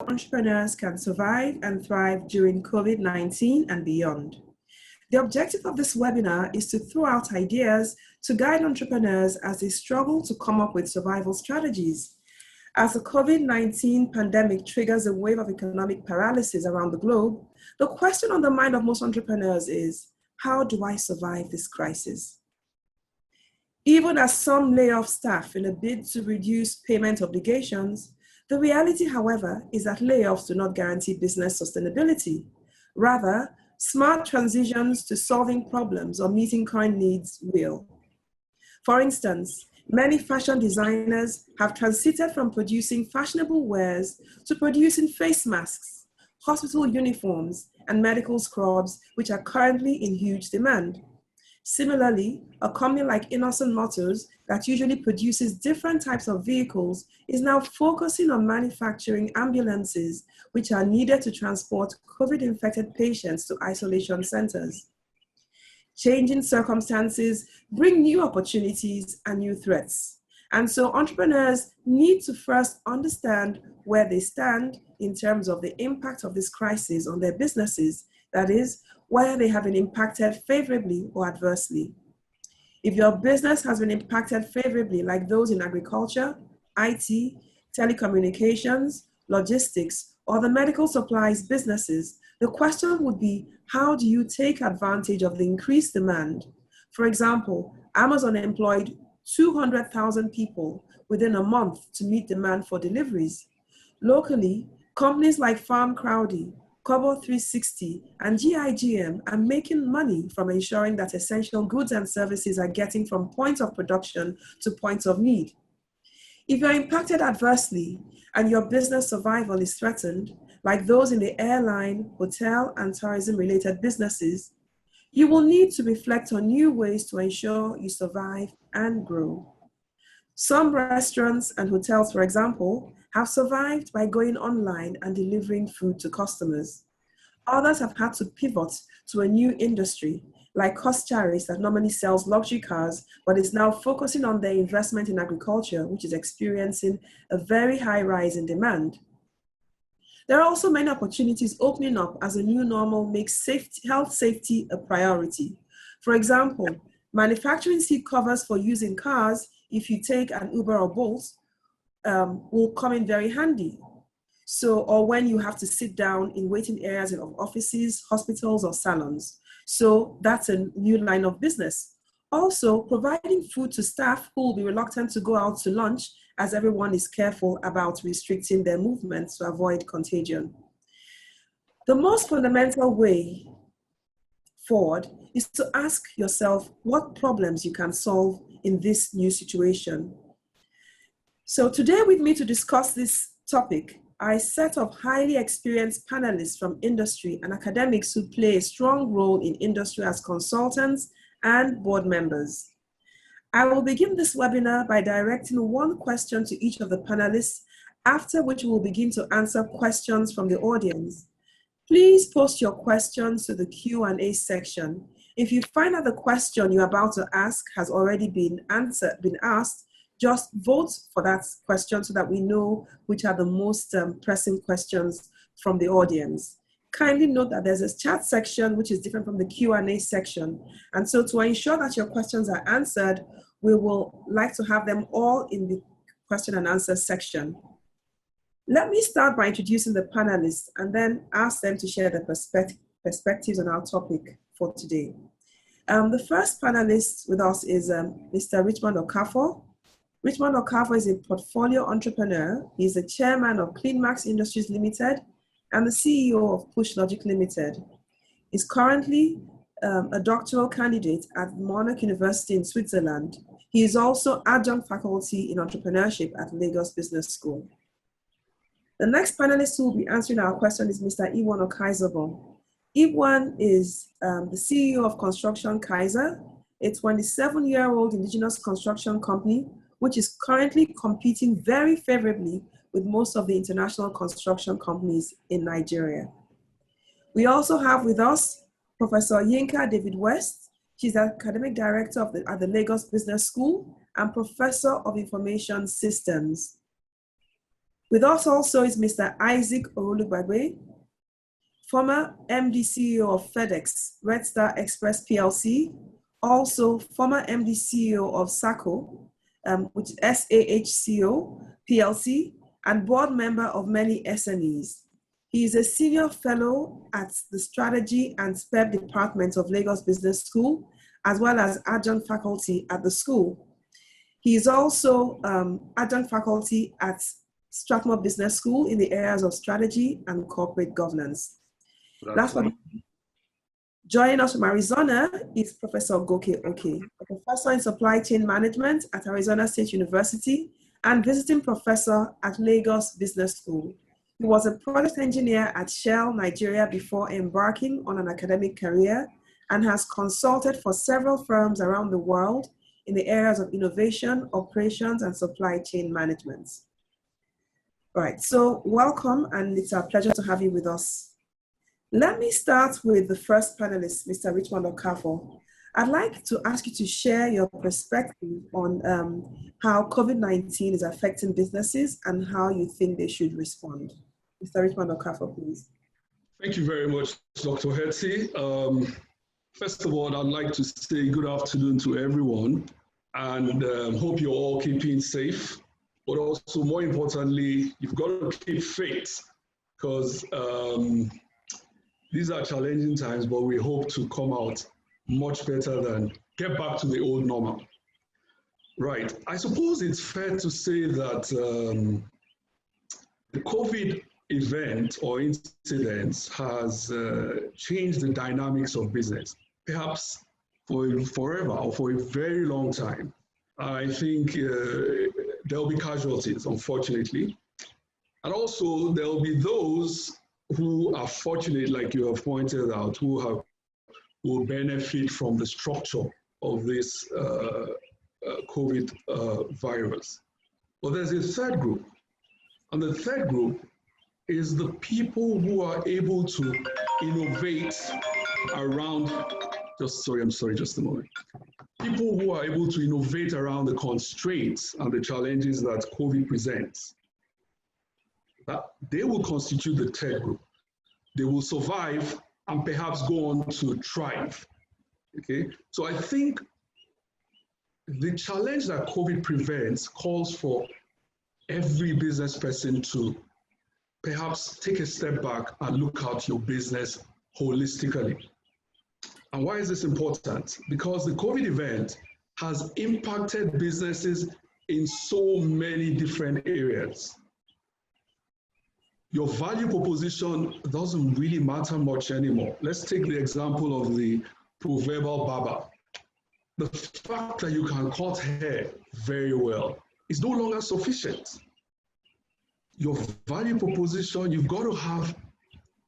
entrepreneurs can survive and thrive during COVID-19 and beyond. The objective of this webinar is to throw out ideas to guide entrepreneurs as they struggle to come up with survival strategies. As the COVID-19 pandemic triggers a wave of economic paralysis around the globe, the question on the mind of most entrepreneurs is, how do I survive this crisis? Even as some lay off staff in a bid to reduce payment obligations, the reality, however, is that layoffs do not guarantee business sustainability. Rather, smart transitions to solving problems or meeting current needs will. For instance, many fashion designers have transited from producing fashionable wares to producing face masks, hospital uniforms, and medical scrubs, which are currently in huge demand. Similarly, a company like Innocent Motors that usually produces different types of vehicles is now focusing on manufacturing ambulances, which are needed to transport COVID-infected patients to isolation centers. Changing circumstances bring new opportunities and new threats. And so entrepreneurs need to first understand where they stand in terms of the impact of this crisis on their businesses, that is, whether they have been impacted favorably or adversely. If your business has been impacted favorably, like those in agriculture, IT, telecommunications, logistics, or the medical supplies businesses, the question would be, how do you take advantage of the increased demand? For example, Amazon employed 200,000 people within a month to meet demand for deliveries. Locally, companies like Farm Crowdy, Kobo 360, and GIGM are making money from ensuring that essential goods and services are getting from points of production to points of need. If you're impacted adversely and your business survival is threatened, like those in the airline, hotel, and tourism-related businesses, you will need to reflect on new ways to ensure you survive and grow. Some restaurants and hotels, for example, have survived by going online and delivering food to customers. Others have had to pivot to a new industry, like Coscharis that normally sells luxury cars, but is now focusing on their investment in agriculture, which is experiencing a very high rise in demand. There are also many opportunities opening up as a new normal makes health safety a priority. For example, manufacturing seat covers for use in cars, if you take an Uber or Bolt, will come in very handy. So, or when you have to sit down in waiting areas of offices, hospitals, or salons. So that's a new line of business. Also, providing food to staff who will be reluctant to go out to lunch as everyone is careful about restricting their movements to avoid contagion. The most fundamental way forward is to ask yourself what problems you can solve in this new situation. So today with me to discuss this topic are a set of highly experienced panelists from industry and academics who play a strong role in industry as consultants and board members. I will begin this webinar by directing one question to each of the panelists, after which we will begin to answer questions from the audience. Please post your questions to the Q&A section. If you find that the question you're about to ask has already been asked, just vote for that question so that we know which are the most pressing questions from the audience. Kindly note that there's a chat section which is different from the Q&A section. And so to ensure that your questions are answered, we will like to have them all in the question and answer section. Let me start by introducing the panelists and then ask them to share their perspectives on our topic for today. The first panelist with us is Mr. Richmond Okafor. Richmond Okafor is a portfolio entrepreneur. He's the chairman of CleanMax Industries Limited and the CEO of Push Logic Limited. He's currently a doctoral candidate at Monarch University in Switzerland. He is also adjunct faculty in entrepreneurship at Lagos Business School. The next panelist who will be answering our question is Mr. Iwan Okaizabo. Iwan is the CEO of Construction Kaiser, a 27-year-old indigenous construction company which is currently competing very favorably with most of the international construction companies in Nigeria. We also have with us Professor Yinka David West. She's the academic director at the Lagos Business School and professor of information systems. With us also is Mr. Isaac Orulugbagbe, former MD CEO of FedEx, Red Star Express PLC, also former MD CEO of SACO, which is SAHCO PLC, and board member of many SMEs. He is a senior fellow at the Strategy and SPEB Department of Lagos Business School, as well as adjunct faculty at the school. He is also adjunct faculty at Strathmore Business School in the areas of strategy and corporate governance. Last but joining us from Arizona is Professor Goke Oke, a professor in supply chain management at Arizona State University and visiting professor at Lagos Business School. He was a project engineer at Shell Nigeria before embarking on an academic career and has consulted for several firms around the world in the areas of innovation, operations, and supply chain management. All right, so welcome, and it's a pleasure to have you with us. Let me start with the first panelist, Mr. Richmond Okafor. I'd like to ask you to share your perspective on how COVID-19 is affecting businesses and how you think they should respond. Mr. Richmond Okafor, please. Thank you very much, Dr. Hetty. First of all, I'd like to say good afternoon to everyone, and hope you're all keeping safe. But also, more importantly, you've got to keep faith, because these are challenging times, but we hope to come out much better than get back to the old normal. Right. I suppose it's fair to say that the COVID event or incidents has changed the dynamics of business, perhaps for forever or for a very long time. I think there'll be casualties, unfortunately. And also there'll be those who are fortunate, like you have pointed out, who will benefit from the structure of this COVID virus. But there's a third group, and the third group is the people who are able to innovate around, just a moment. People who are able to innovate around the constraints and the challenges that COVID presents. They will constitute the third group. They will survive and perhaps go on to thrive. Okay, so I think the challenge that COVID presents calls for every business person to perhaps take a step back and look at your business holistically. And why is this important? Because the COVID event has impacted businesses in so many different areas. Your value proposition doesn't really matter much anymore. Let's take the example of the proverbial barber. The fact that you can cut hair very well is no longer sufficient. Your value proposition, you've got to have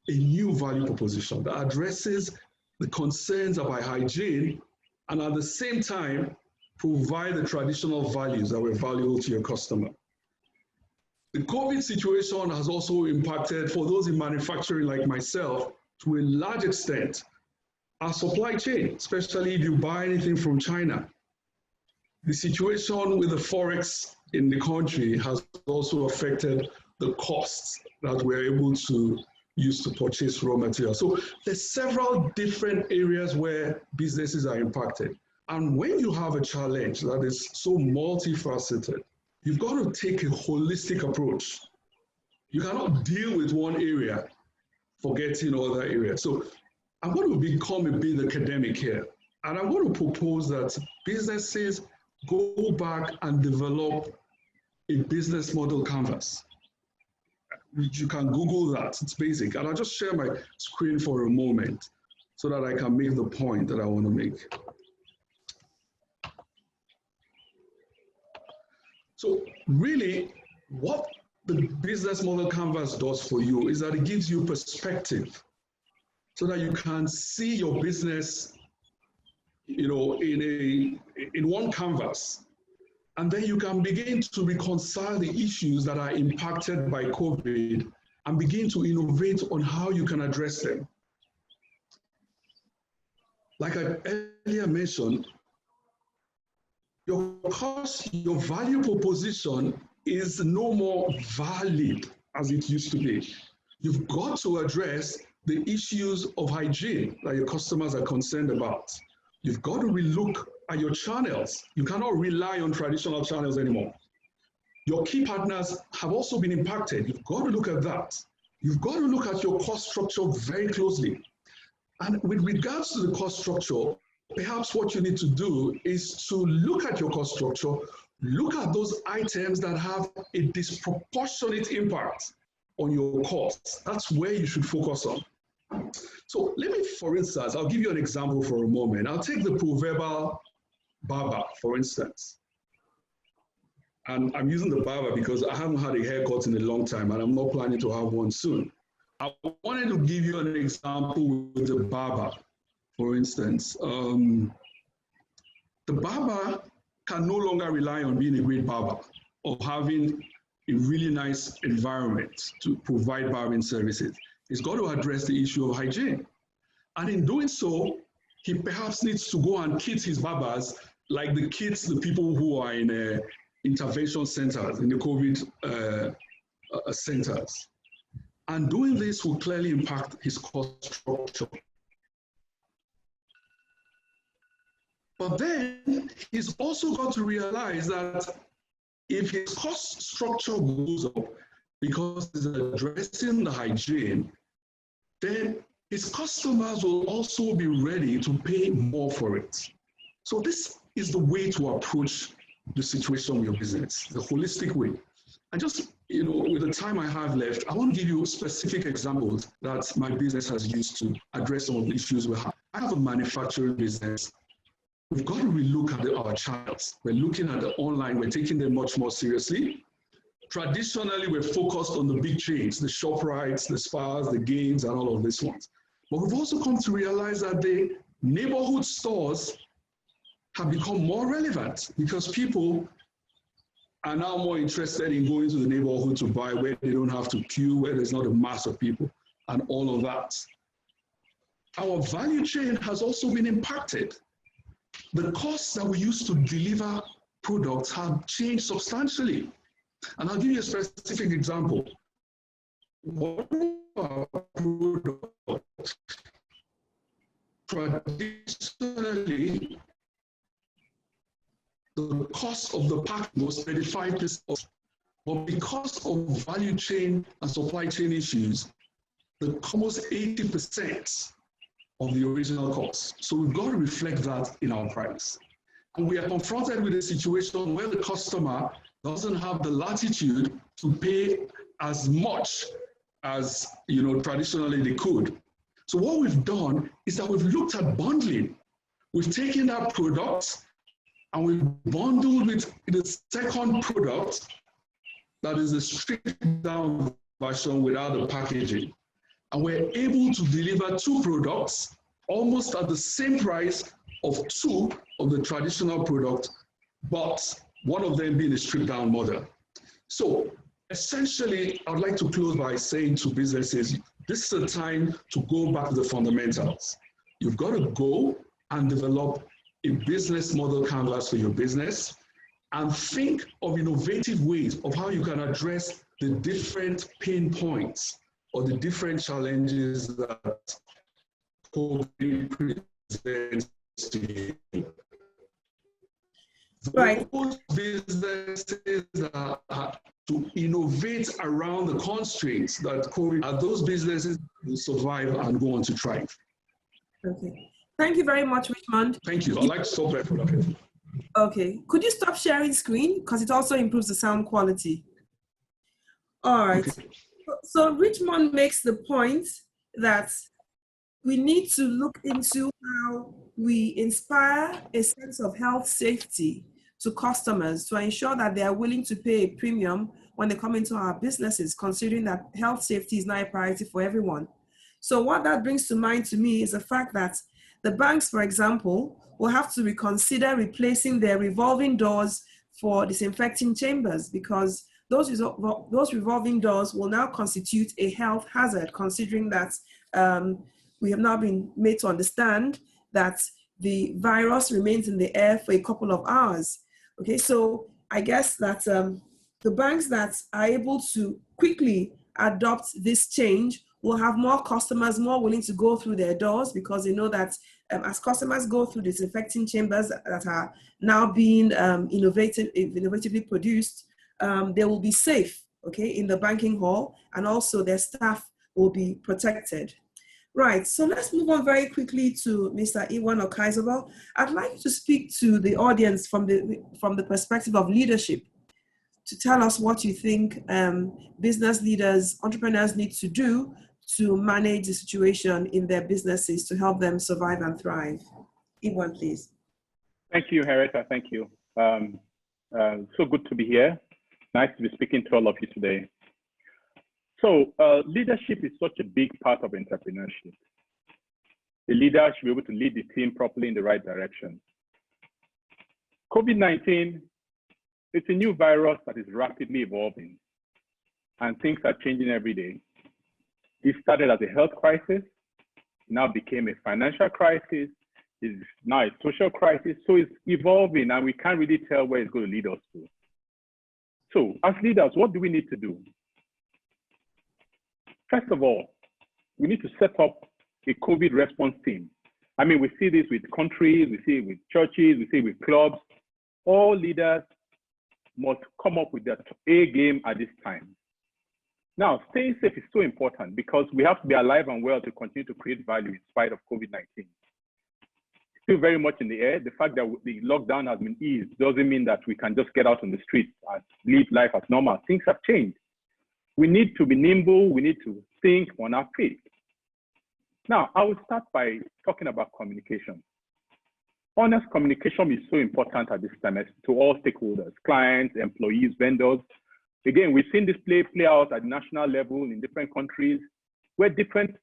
a new value proposition that addresses the concerns about hygiene and at the same time provide the traditional values that were valuable to your customer. The COVID situation has also impacted, for those in manufacturing like myself, to a large extent, our supply chain, especially if you buy anything from China. The situation with the Forex in the country has also affected the costs that we're able to use to purchase raw materials. So there's several different areas where businesses are impacted. And when you have a challenge that is so multifaceted, you've got to take a holistic approach. You cannot deal with one area, forgetting other areas. So I'm going to become a bit academic here. And I want to propose that businesses go back and develop a business model canvas. You can Google that, it's basic. And I'll just share my screen for a moment so that I can make the point that I want to make. So really, what the business model canvas does for you is that it gives you perspective so that you can see your business, in one canvas. And then you can begin to reconcile the issues that are impacted by COVID and begin to innovate on how you can address them. Like I earlier mentioned, your value proposition is no more valid as it used to be. You've got to address the issues of hygiene that your customers are concerned about. You've got to relook at your channels. You cannot rely on traditional channels anymore. Your key partners have also been impacted. You've got to look at that. You've got to look at your cost structure very closely. And with regards to the cost structure, perhaps what you need to do is to look at your cost structure, look at those items that have a disproportionate impact on your costs. That's where you should focus on. So let me, for instance, I'll give you an example for a moment. I'll take the proverbial barber, for instance. And I'm using the barber because I haven't had a haircut in a long time and I'm not planning to have one soon. I wanted to give you an example with the barber, for instance. The barber can no longer rely on being a great barber or having a really nice environment to provide barbering services. He's got to address the issue of hygiene. And in doing so, he perhaps needs to go and kit his barbers like the people who are in intervention centers, in the COVID centers. And doing this will clearly impact his cost structure. But then he's also got to realize that if his cost structure goes up because he's addressing the hygiene, then his customers will also be ready to pay more for it. So this is the way to approach the situation with your business, the holistic way. And just, with the time I have left, I want to give you specific examples that my business has used to address some of the issues we have. I have a manufacturing business. We've got to relook at our channels. We're looking at the online, we're taking them much more seriously. Traditionally, we're focused on the big chains, the ShopRites, the Spars, the Gains, and all of these ones. But we've also come to realize that the neighborhood stores have become more relevant because people are now more interested in going to the neighborhood to buy where they don't have to queue, where there's not a mass of people, and all of that. Our value chain has also been impacted. The costs that we used to deliver products have changed substantially. And I'll give you a specific example. One of our products, traditionally, the cost of the pack was 35%, but because of value chain and supply chain issues, almost 80% of the original cost. So we've got to reflect that in our price. And we are confronted with a situation where the customer doesn't have the latitude to pay as much as traditionally they could. So what we've done is that we've looked at bundling. We've taken that product and we've bundled with the second product that is a stripped down version without the packaging. And we're able to deliver two products almost at the same price of two of the traditional products, but one of them being a stripped down model. So essentially, I'd like to close by saying to businesses, this is a time to go back to the fundamentals. You've got to go and develop a business model canvas for your business and think of innovative ways of how you can address the different pain points or the different challenges that COVID presents to you. Right. Those businesses are to innovate around the constraints that COVID, those businesses will survive and go on to thrive. Okay. Thank you very much, Richmond. Thank you. I'd like to stop there for that. Okay. Could you stop sharing screen? Because it also improves the sound quality. All right. Okay. So Richmond makes the point that we need to look into how we inspire a sense of health safety to customers to ensure that they are willing to pay a premium when they come into our businesses, considering that health safety is not a priority for everyone. So what that brings to mind to me is the fact that the banks, for example, will have to reconsider replacing their revolving doors for disinfecting chambers, because those revolving doors will now constitute a health hazard, considering that we have now been made to understand that the virus remains in the air for a couple of hours. Okay, so I guess that The banks that are able to quickly adopt this change will have more customers more willing to go through their doors, because they know that as customers go through disinfecting chambers that are now being innovatively produced, they will be safe, okay, in the banking hall, and also their staff will be protected. Right, so let's move on very quickly to Mr. Iwan or Kaiser. I'd like you to speak to the audience from the perspective of leadership, to tell us what you think business leaders, entrepreneurs need to do to manage the situation in their businesses to help them survive and thrive. Iwan, please. Thank you, Henrietta. Thank you. So good to be here. Nice to be speaking to all of you today. So leadership is such a big part of entrepreneurship. The leader should be able to lead the team properly in the right direction. COVID-19, it's a new virus that is rapidly evolving, and things are changing every day. It started as a health crisis, now became a financial crisis, it's now a social crisis, so it's evolving and we can't really tell where it's going to lead us to. So as leaders, what do we need to do? First of all, we need to set up a COVID response team. I mean, we see this with countries, we see it with churches, we see it with clubs. All leaders must come up with their A game at this time. Now, staying safe is so important because we have to be alive and well to continue to create value in spite of COVID-19. Still very much in the air. The fact that the lockdown has been eased doesn't mean that we can just get out on the streets and live life as normal. Things have changed. We need to be nimble. We need to think on our feet. Now, I will start by talking about communication. Honest communication is so important at this time to all stakeholders, clients, employees, vendors. Again, we've seen this play out at the national level in different countries where different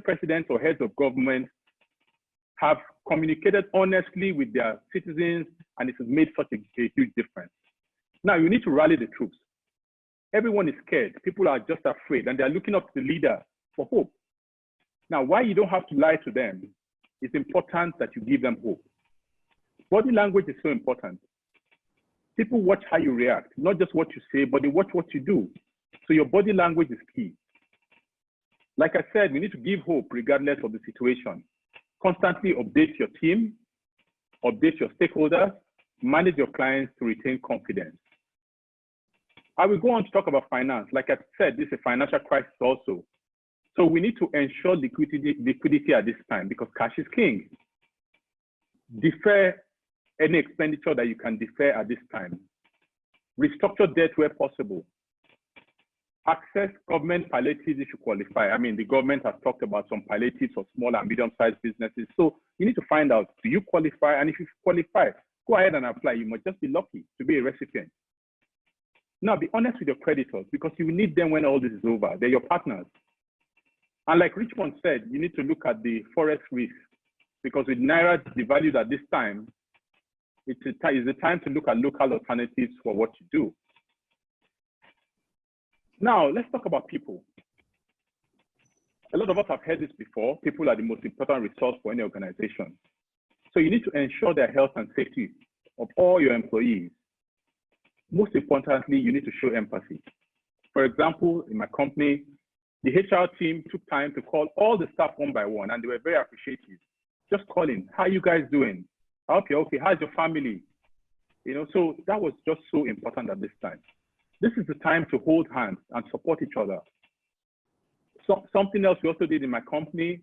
presidents or heads of government have communicated honestly with their citizens, and it has made such a huge difference. Now, you need to rally the troops. Everyone is scared. People are just afraid, and they're looking up to the leader for hope. Now, while you don't have to lie to them, it's important that you give them hope. Body language is so important. People watch how you react, not just what you say, but they watch what you do. So your body language is key. Like I said, we need to give hope regardless of the situation. Constantly update your team, update your stakeholders, manage your clients to retain confidence. I will go on to talk about finance. Like I said, this is a financial crisis also. So we need to ensure liquidity at this time because cash is king. Defer any expenditure that you can defer at this time. Restructure debt where possible. Access government palliatives if you qualify. I mean, the government has talked about some palliatives for small and medium-sized businesses. So you need to find out, do you qualify? And if you qualify, go ahead and apply. You must just be lucky to be a recipient. Now, be honest with your creditors because you need them when all this is over. They're your partners. And like Richmond said, you need to look at the forex risk because with Naira devalued at this time, it's the time to look at local alternatives for what you do. Now, let's talk about people. A lot of us have heard this before. People are the most important resource for any organization. So you need to ensure their health and safety of all your employees. Most importantly, you need to show empathy. For example, in my company, the HR team took time to call all the staff one by one, and they were very appreciative. Just calling, how are you guys doing? I hope you're okay. How's your family? You know, so that was just so important at this time. This is the time to hold hands and support each other. So, something else we also did in my company,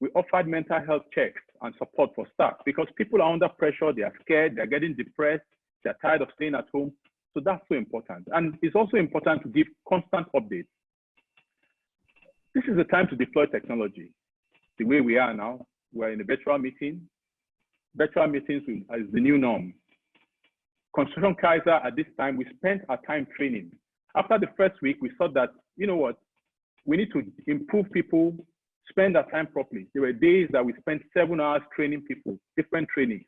we offered mental health checks and support for staff because people are under pressure, they are scared, they're getting depressed, they're tired of staying at home. So that's so important. And it's also important to give constant updates. This is the time to deploy technology. The way we are now, we're in a virtual meeting. Virtual meetings is the new norm. Construction Kaiser, at this time, we spent our time training. After the first week, we thought that, you know what, we need to improve people, spend our time properly. There were days that we spent 7 hours training people, different trainings.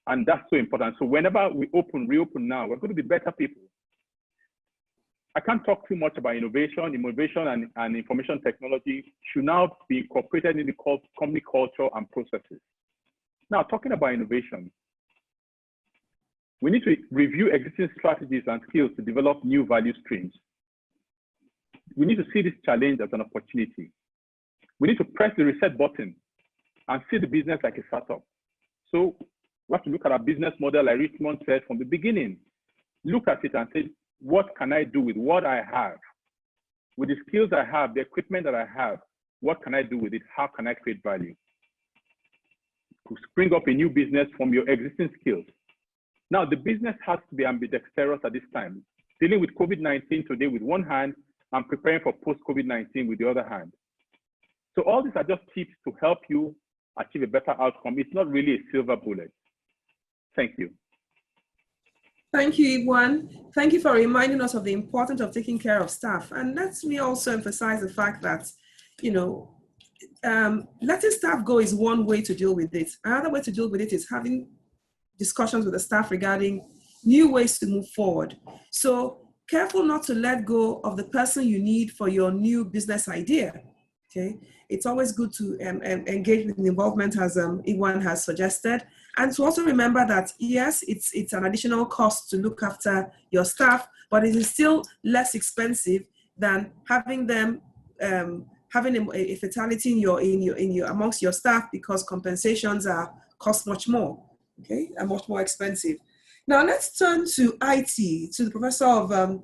And that's so important. So whenever we reopen now, we're going to be better people. I can't talk too much about innovation. Innovation and information technology should now be incorporated in the company culture and processes. Now, talking about innovation, We need to review existing strategies and skills to develop new value streams. We need to see this challenge as an opportunity. We need to press the reset button and see the business like a startup. So we have to look at our business model, like Richmond said from the beginning. Look at it and say, what can I do with what I have? With the skills I have, the equipment that I have, what can I do with it? How can I create value? To spring up a new business from your existing skills. Now, the business has to be ambidextrous at this time, dealing with COVID-19 today with one hand and preparing for post-COVID-19 with the other hand. So all these are just tips to help you achieve a better outcome. It's not really a silver bullet. Thank you. Thank you, Igwan. Thank you for reminding us of the importance of taking care of staff. And let me also emphasize the fact that, letting staff go is one way to deal with it. Another way to deal with it is having discussions with the staff regarding new ways to move forward. So careful not to let go of the person you need for your new business idea. Okay, it's always good to engage with the involvement as Igwan has suggested, and to also remember that yes, it's an additional cost to look after your staff, but it is still less expensive than having them having a fatality in your amongst your staff, because compensations cost much more. Okay, and much more expensive. Now let's turn to IT, to the professor of I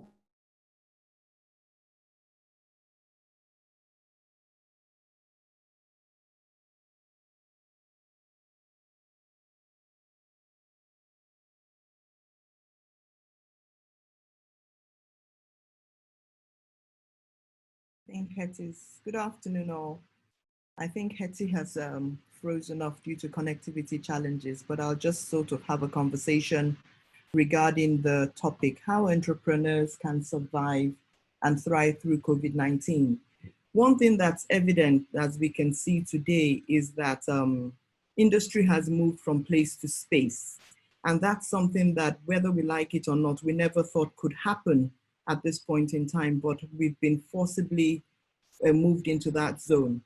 think Hetty's, good afternoon all. I think Hetty has frozen off due to connectivity challenges, but I'll just sort of have a conversation regarding the topic, how entrepreneurs can survive and thrive through COVID-19. One thing that's evident, as we can see today, is that industry has moved from place to space. And that's something that, whether we like it or not, we never thought could happen at this point in time, but we've been forcibly moved into that zone.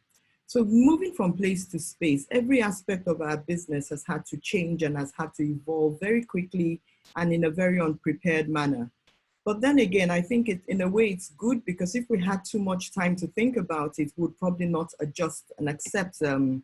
So moving from place to space, every aspect of our business has had to change and has had to evolve very quickly and in a very unprepared manner. But then again, I think in a way it's good, because if we had too much time to think about it, we'd probably not adjust and accept the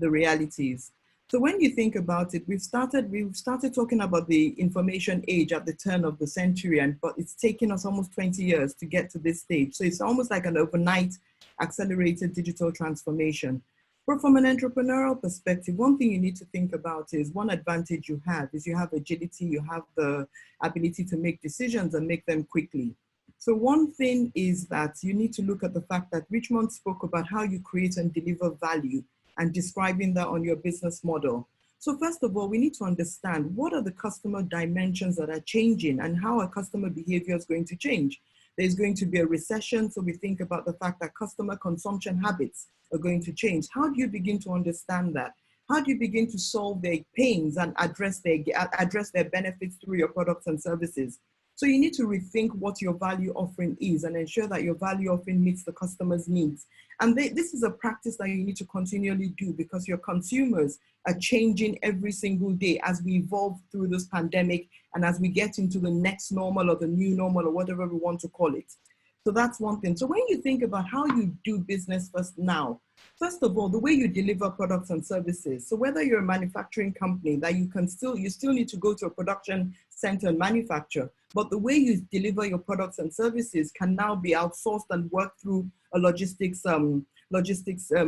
realities. So when you think about it, we've started talking about the information age at the turn of the century, but it's taken us almost 20 years to get to this stage. So it's almost like an overnight accelerated digital transformation. But from an entrepreneurial perspective, one thing you need to think about is, one advantage you have is you have agility, you have the ability to make decisions and make them quickly. So one thing is that you need to look at the fact that Richmond spoke about how you create and deliver value, and describing that on your business model. So first of all, we need to understand what are the customer dimensions that are changing and how our customer behavior is going to change. There's going to be a recession, so we think about the fact that customer consumption habits are going to change. How do you begin to understand that? How do you begin to solve their pains and address their benefits through your products and services? So you need to rethink what your value offering is and ensure that your value offering meets the customer's needs. And this is a practice that you need to continually do, because your consumers are changing every single day as we evolve through this pandemic and as we get into the next normal or the new normal or whatever we want to call it. So that's one thing. So when you think about how you do business first of all, the way you deliver products and services. So whether you're a manufacturing company, that you still need to go to a production center and manufacture, but the way you deliver your products and services can now be outsourced and work through a logistics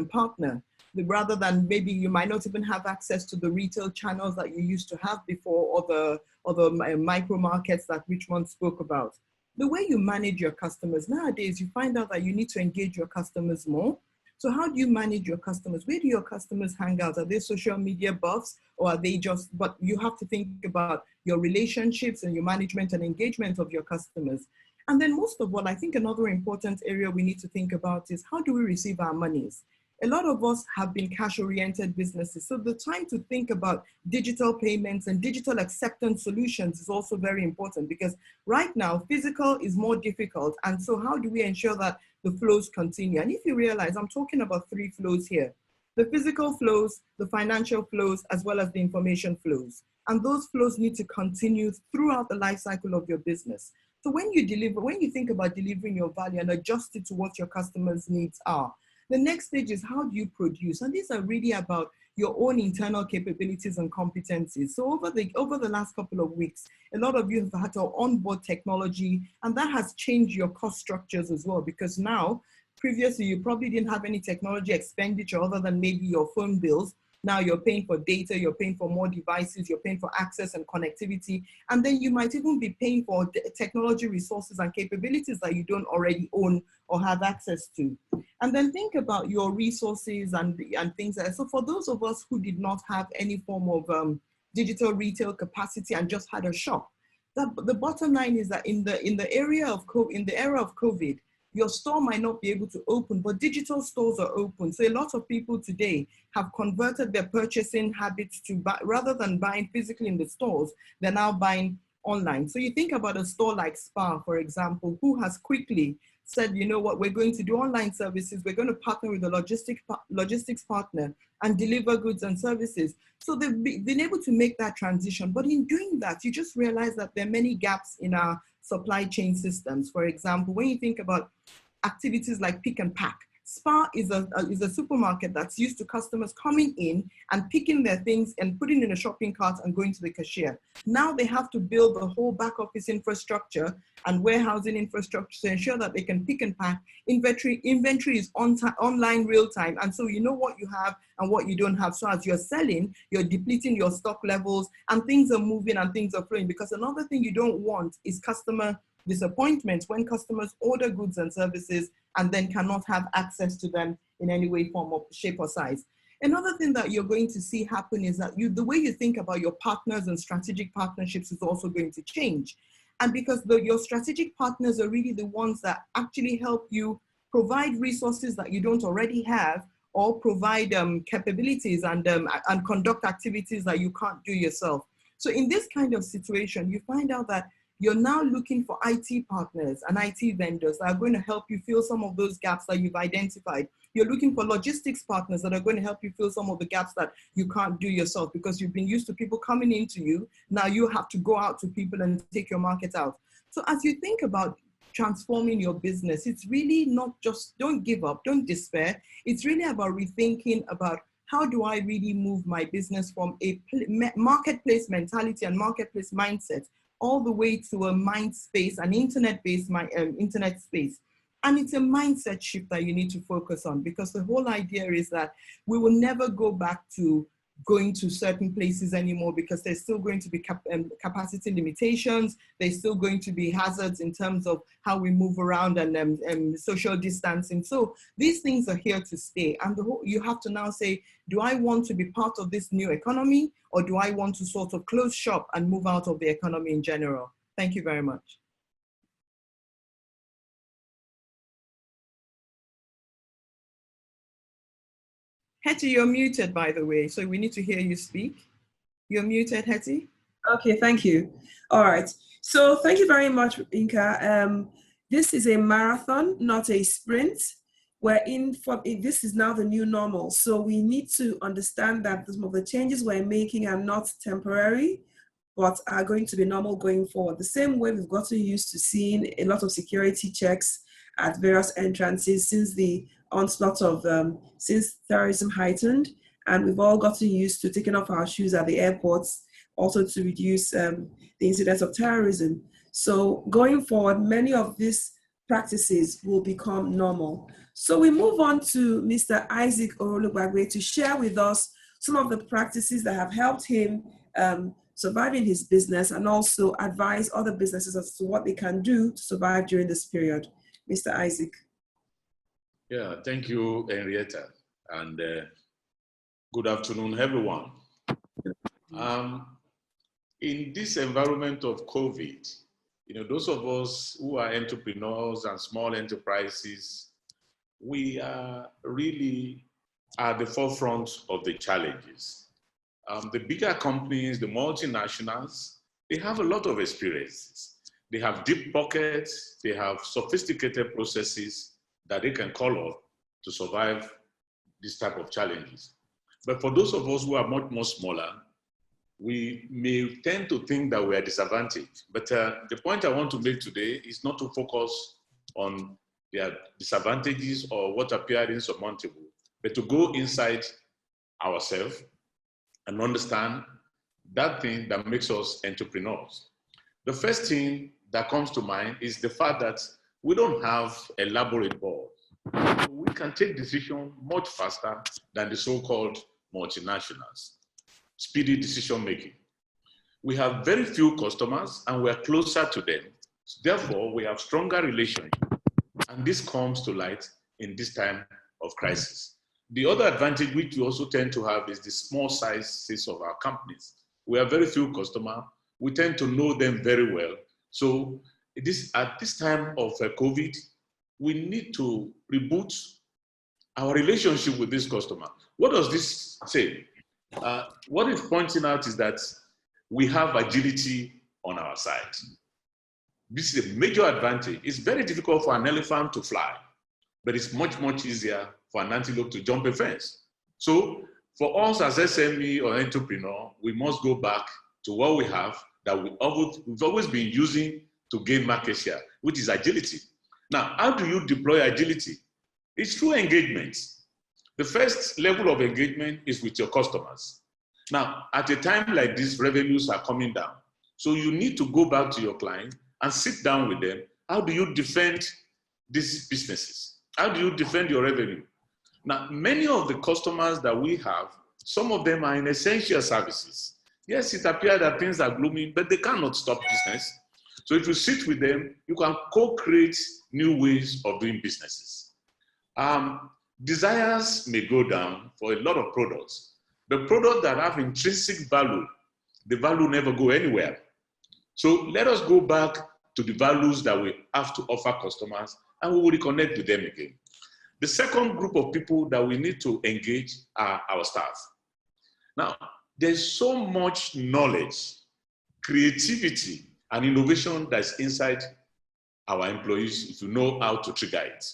partner, rather than maybe you might not even have access to the retail channels that you used to have before, or the micro markets that Richmond spoke about. The way you manage your customers nowadays, you find out that you need to engage your customers more. So how do you manage your customers? Where do your customers hang out? Are they social media buffs, or are they just, but you have to think about your relationships and your management and engagement of your customers. And then most of all, I think another important area we need to think about is, how do we receive our monies? A lot of us have been cash-oriented businesses. So the time to think about digital payments and digital acceptance solutions is also very important, because right now, physical is more difficult. And so how do we ensure that the flows continue? And if you realize, I'm talking about 3 flows here. The physical flows, the financial flows, as well as the information flows. And those flows need to continue throughout the life cycle of your business. So when you think about delivering your value and adjust it to what your customers' needs are, the next stage is how do you produce? And these are really about your own internal capabilities and competencies. So over the last couple of weeks, a lot of you have had to onboard technology, and that has changed your cost structures as well, because now, previously, you probably didn't have any technology expenditure other than maybe your phone bills. Now you're paying for data, you're paying for more devices, you're paying for access and connectivity. And then you might even be paying for technology resources and capabilities that you don't already own or have access to. And then think about your resources and things like that. So for those of us who did not have any form of digital retail capacity and just had a shop, the bottom line is that in the era of COVID, your store might not be able to open, but digital stores are open. So a lot of people today have converted their purchasing habits to rather than buying physically in the stores, they're now buying online. So you think about a store like Spa, for example, who has quickly said, you know what, we're going to do online services. We're going to partner with a logistics partner and deliver goods and services. So they've been able to make that transition. But in doing that, you just realize that there are many gaps in our supply chain systems. For example, when you think about activities like pick and pack, Spa is a supermarket that's used to customers coming in and picking their things and putting in a shopping cart and going to the cashier. Now they have to build the whole back office infrastructure and warehousing infrastructure to ensure that they can pick and pack. Inventory is online real time. And so you know what you have and what you don't have. So as you're selling, you're depleting your stock levels and things are moving and things are flowing. Because another thing you don't want is customer disappointments when customers order goods and services and then cannot have access to them in any way, form, or shape or size. Another thing that you're going to see happen is that the way you think about your partners and strategic partnerships is also going to change. And because your strategic partners are really the ones that actually help you provide resources that you don't already have, or provide capabilities and conduct activities that you can't do yourself. So in this kind of situation, you find out that you're now looking for IT partners and IT vendors that are going to help you fill some of those gaps that you've identified. You're looking for logistics partners that are going to help you fill some of the gaps that you can't do yourself because you've been used to people coming into you. Now you have to go out to people and take your market out. So as you think about transforming your business, it's really not just, don't give up, don't despair. It's really about rethinking about how do I really move my business from a marketplace mentality and marketplace mindset all the way to a mind space, an internet-based internet space. And it's a mindset shift that you need to focus on, because the whole idea is that we will never go back to going to certain places anymore, because there's still going to be capacity limitations. There's still going to be hazards in terms of how we move around and social distancing. So these things are here to stay. And you have to now say, do I want to be part of this new economy, or do I want to sort of close shop and move out of the economy in general? Thank you very much. Hetty, you're muted, by the way, so we need to hear you speak. You're muted, Hetty. Okay, thank you. All right. So thank you very much, Inka. This is a marathon, not a sprint. This is now the new normal. So we need to understand that some of the changes we're making are not temporary, but are going to be normal going forward. The same way we've gotten used to seeing a lot of security checks at various entrances since the onslaught of, since terrorism heightened, and we've all gotten used to taking off our shoes at the airports, also to reduce the incidence of terrorism. So going forward, many of these practices will become normal. So we move on to Mr. Isaac Orolugbagbe to share with us some of the practices that have helped him survive in his business, and also advise other businesses as to what they can do to survive during this period. Mr. Isaac. Yeah, thank you, Henrietta, and good afternoon, everyone. In this environment of COVID, those of us who are entrepreneurs and small enterprises, we are really at the forefront of the challenges. The bigger companies, the multinationals, they have a lot of experiences. They have deep pockets, they have sophisticated processes that they can call on to survive this type of challenges. But for those of us who are much more smaller, we may tend to think that we are disadvantaged. But the point I want to make today is not to focus on their disadvantages or what appeared insurmountable, but to go inside ourselves and understand that thing that makes us entrepreneurs. The first thing that comes to mind is the fact that we don't have elaborate boards. We can take decisions much faster than the so-called multinationals. Speedy decision making. We have very few customers and we are closer to them. Therefore, we have stronger relationships. And this comes to light in this time of crisis. The other advantage which we also tend to have is the small sizes of our companies. We have very few customers. We tend to know them very well. So at this time of COVID, we need to reboot our relationship with this customer. What does this say? What it's pointing out is that we have agility on our side. This is a major advantage. It's very difficult for an elephant to fly, but it's much, much easier for an antelope to jump a fence. So for us as SME or entrepreneur, we must go back to what we have that we've always been using to gain market share, which is agility. Now, how do you deploy agility? It's through engagement. The first level of engagement is with your customers. Now, at a time like this, revenues are coming down. So you need to go back to your client and sit down with them. How do you defend these businesses? How do you defend your revenue? Now, many of the customers that we have, some of them are in essential services. Yes, it appears that things are gloomy, but they cannot stop business. So if you sit with them, you can co-create new ways of doing businesses. Desires may go down for a lot of products. The products that have intrinsic value, the value never go anywhere. So let us go back to the values that we have to offer customers and we will reconnect with them again. The second group of people that we need to engage are our staff. Now, there's so much knowledge, creativity, and innovation that's inside our employees if you know how to trigger it.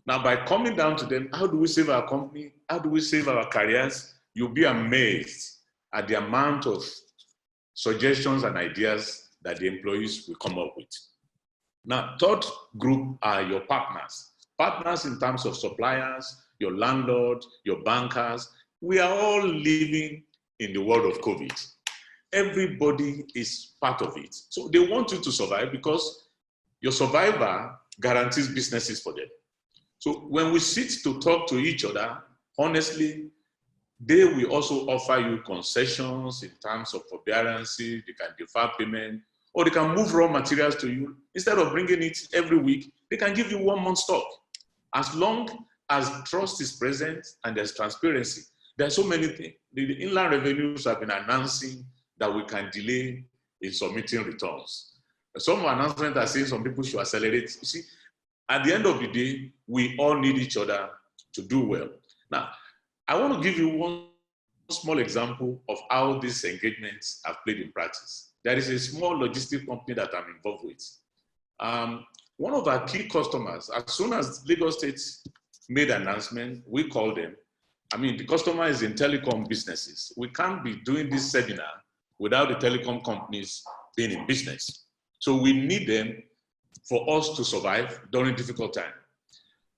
Now, by coming down to them, how do we save our company? How do we save our careers? You'll be amazed at the amount of suggestions and ideas that the employees will come up with. Now, third group are your partners. Partners in terms of suppliers, your landlord, your bankers. We are all living in the world of COVID. Everybody is part of it. So they want you to survive because your survivor guarantees businesses for them. So when we sit to talk to each other, honestly, they will also offer you concessions in terms of forbearance. They can defer payment, or they can move raw materials to you. Instead of bringing it every week, they can give you 1 month stock. As long as trust is present and there's transparency, there are so many things. The inland revenues have been announcing that we can delay in submitting returns. Some announcements are saying some people should accelerate. You see, at the end of the day, we all need each other to do well. Now, I want to give you one small example of how these engagements have played in practice. There is a small logistics company that I'm involved with. One of our key customers, as soon as Lagos State made an announcement, we called them. I mean, the customer is in telecom businesses. We can't be doing this seminar without the telecom companies being in business. So we need them for us to survive during difficult time.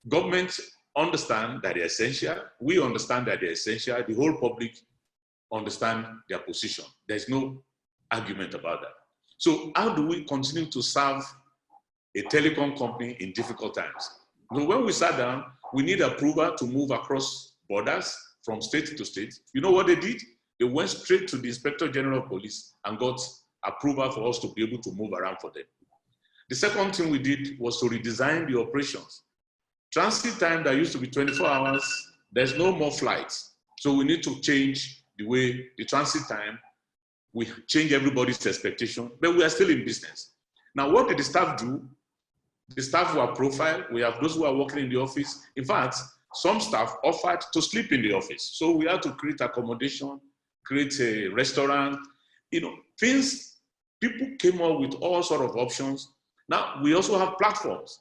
Governments understand that they're essential. We understand that they're essential. The whole public understand their position. There's no argument about that. So how do we continue to serve a telecom company in difficult times? So when we sat down, we need approval to move across borders from state to state. You know what they did? They went straight to the Inspector General of Police and got approval for us to be able to move around for them. The second thing we did was to redesign the operations. Transit time that used to be 24 hours, there's no more flights. So we need to change the way the transit time, we change everybody's expectation, but we are still in business. Now, what did the staff do? The staff were profiled. We have those who are working in the office. In fact, some staff offered to sleep in the office. So we had to create accommodation, create a restaurant, things, people came up with all sorts of options. Now, we also have platforms.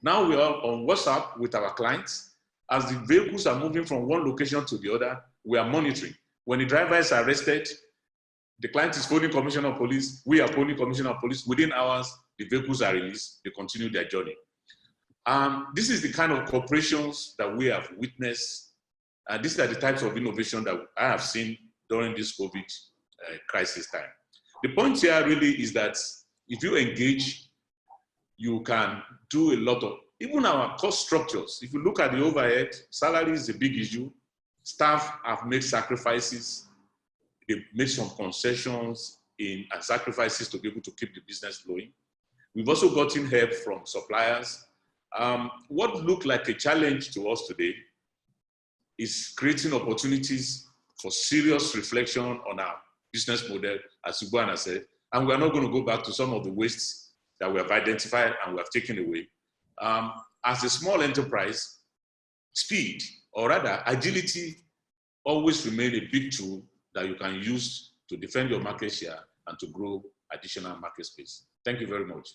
Now we are on WhatsApp with our clients. As the vehicles are moving from one location to the other, we are monitoring. When the driver is arrested, the client is phoning commissioner of police, we are phoning commissioner of police. Within hours, the vehicles are released, they continue their journey. This is the kind of corporations that we have witnessed. These are the types of innovation that I have seen during this COVID crisis time. The point here really is that if you engage, you can do a lot of, even our cost structures. If you look at the overhead, salary is a big issue. Staff have made sacrifices. They've made some concessions and sacrifices to be able to keep the business flowing. We've also gotten help from suppliers. What looked like a challenge to us today is creating opportunities for serious reflection on our business model, as Ugwana said, and we're not going to go back to some of the wastes that we have identified and we have taken away. As a small enterprise, speed, or rather agility, always remain a big tool that you can use to defend your market share and to grow additional market space. Thank you very much.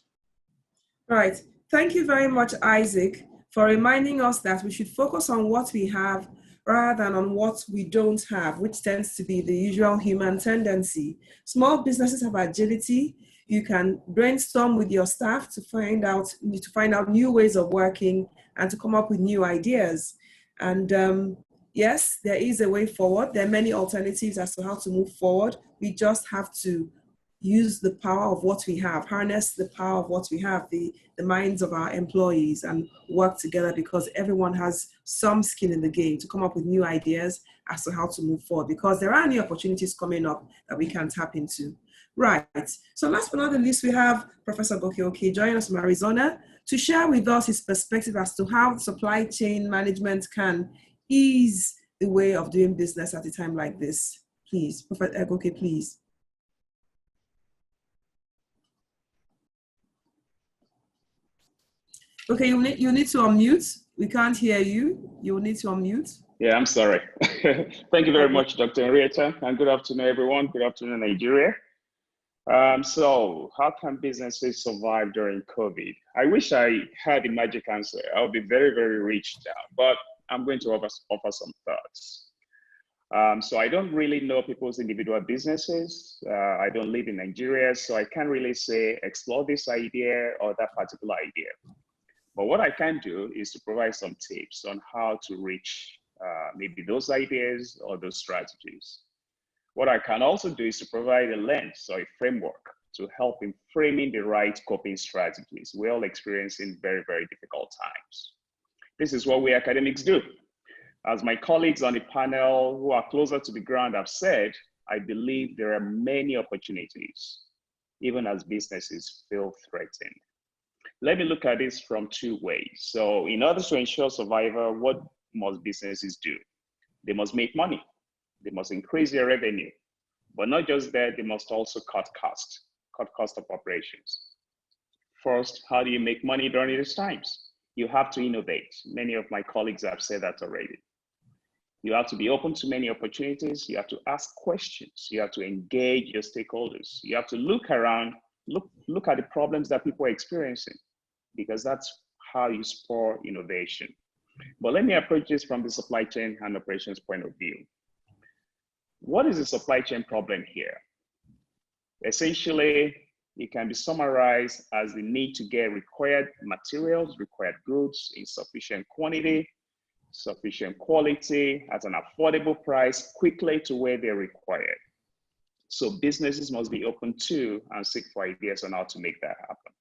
Right. Thank you very much, Isaac, for reminding us that we should focus on what we have rather than on what we don't have, which tends to be the usual human tendency. Small businesses have agility. You can brainstorm with your staff to find out new ways of working and to come up with new ideas. And yes, there is a way forward. There are many alternatives as to how to move forward. We just have to use the power of what we have, harness the power of what we have, the minds of our employees, and work together, because everyone has some skin in the game to come up with new ideas as to how to move forward, because there are new opportunities coming up that we can tap into. Right. So last but not least, we have Professor Gokioke joining us from Arizona to share with us his perspective as to how supply chain management can ease the way of doing business at a time like this. Please, Professor Goke, please. Okay, you need to unmute. We can't hear you. You need to unmute. Yeah, I'm sorry. Thank you very much, Dr. Henrietta, and good afternoon, everyone. Good afternoon, Nigeria. So how can businesses survive during COVID? I wish I had a magic answer. I would be very, very rich now, but I'm going to offer some thoughts. So I don't really know people's individual businesses. I don't live in Nigeria, so I can't really say explore this idea or that particular idea. But what I can do is to provide some tips on how to reach maybe those ideas or those strategies. What I can also do is to provide a lens or a framework to help in framing the right coping strategies. We're all experiencing very, very difficult times. This is what we academics do. As my colleagues on the panel who are closer to the ground have said, I believe there are many opportunities, even as businesses feel threatened. Let me look at this from two ways. So in order to ensure survival, what must businesses do? They must make money. They must increase their revenue. But not just that, they must also cut cost of operations. First, how do you make money during these times? You have to innovate. Many of my colleagues have said that already. You have to be open to many opportunities. You have to ask questions. You have to engage your stakeholders. You have to look around, look at the problems that people are experiencing, because that's how you spur innovation. But let me approach this from the supply chain and operations point of view. What is the supply chain problem here? Essentially, it can be summarized as the need to get required materials, required goods in sufficient quantity, sufficient quality, at an affordable price, quickly to where they're required. So businesses must be open to and seek for ideas on how to make that happen.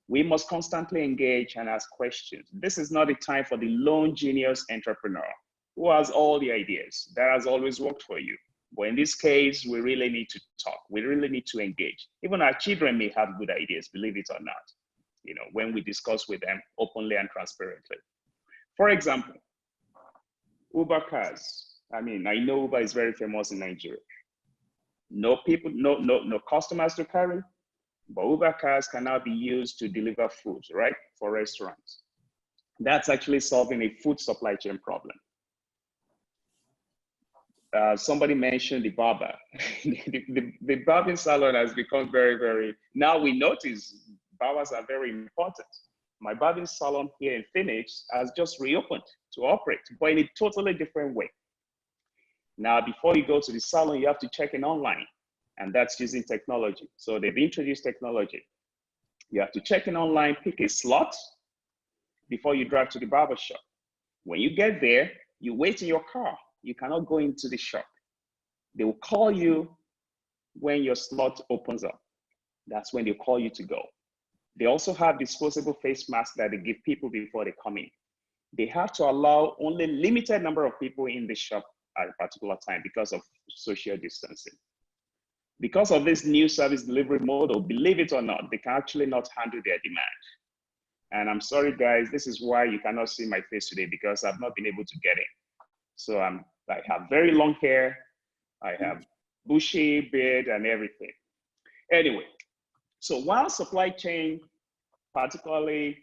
We must constantly engage and ask questions. This is not a time for the lone genius entrepreneur who has all the ideas. That has always worked for you. But in this case, we really need to talk. We really need to engage. Even our children may have good ideas, believe it or not, when we discuss with them openly and transparently. For example, Uber cars. I know Uber is very famous in Nigeria. No people, no customers to carry, but Uber cars can now be used to deliver food, right, for restaurants. That's actually solving a food supply chain problem. Somebody mentioned the barber. the barbing salon has become very, very, now we notice barbers are very important. My barbing salon here in Phoenix has just reopened to operate, but in a totally different way. Now, before you go to the salon, you have to check in online, and that's using technology. So they've introduced technology. You have to check in online, pick a slot before you drive to the barber shop. When you get there, you wait in your car. You cannot go into the shop. They will call you when your slot opens up. That's when they call you to go. They also have disposable face masks that they give people before they come in. They have to allow only limited number of people in the shop at a particular time because of social distancing. Because of this new service delivery model, believe it or not, they can actually not handle their demand. And I'm sorry, guys, this is why you cannot see my face today, because I've not been able to get in. So I have very long hair, I have bushy beard and everything. Anyway, so while supply chain particularly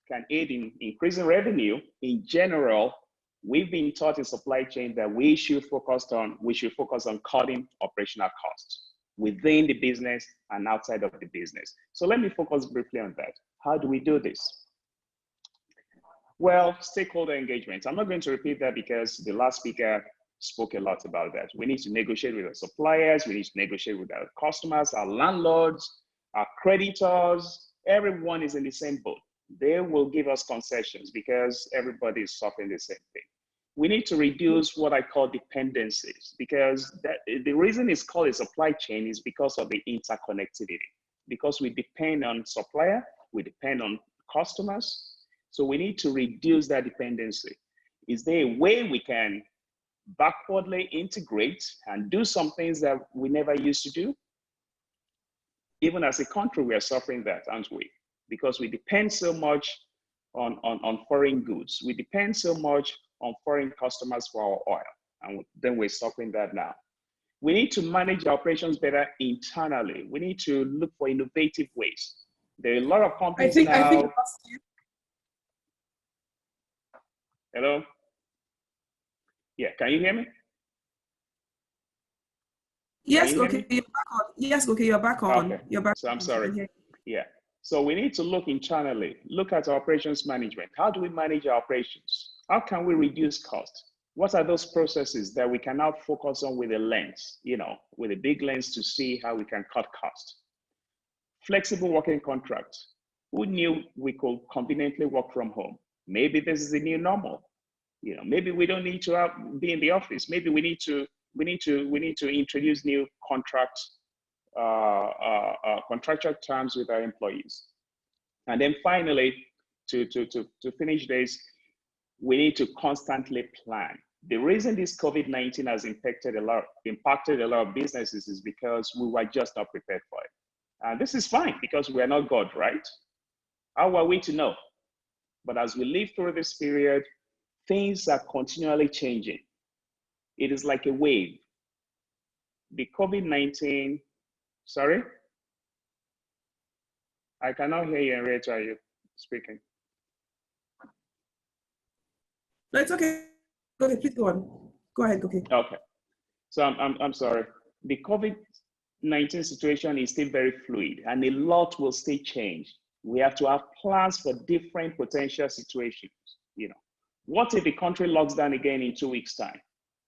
can aid in increasing revenue, in general, we've been taught in supply chain that we should focus on cutting operational costs within the business and outside of the business. So let me focus briefly on that. How do we do this? Well, stakeholder engagement. I'm not going to repeat that because the last speaker spoke a lot about that. We need to negotiate with our suppliers, we need to negotiate with our customers, our landlords, our creditors. Everyone is in the same boat. They will give us concessions because everybody is suffering the same thing. We need to reduce what I call dependencies, because the reason it's called a supply chain is because of the interconnectivity. Because we depend on supplier, we depend on customers. So we need to reduce that dependency. Is there a way we can backwardly integrate and do some things that we never used to do? Even as a country, we are suffering that, aren't we? Because we depend so much on foreign goods. We depend so much on foreign customers for our oil, and then we're suffering that now. We need to manage our operations better internally. We need to look for innovative ways. There are a lot of companies now. I think Hello? Yeah, can you hear me? Yes, okay, you're back on. Yes, okay, you're back on. Okay. You're back. So I'm sorry. Yeah. So we need to look internally, look at our operations management. How do we manage our operations? How can we reduce costs? What are those processes that we can now focus on with a lens, with a big lens to see how we can cut costs? Flexible working contracts. Who knew we could conveniently work from home? Maybe this is the new normal. Maybe we don't need to be in the office. Maybe we need to introduce new contractual terms with our employees. And then finally, to finish this, we need to constantly plan. The reason this COVID-19 has impacted a lot of businesses is because we were just not prepared for it. And this is fine because we are not God, right? How are we to know? But as we live through this period, things are continually changing. It is like a wave. The COVID-19, sorry? I cannot hear you, Henrietta, are you speaking? No, it's okay. Okay, please go on. Go ahead, okay. Okay. So I'm sorry. The COVID-19 situation is still very fluid and a lot will still change. We have to have plans for different potential situations. What if the country locks down again in 2 weeks' time?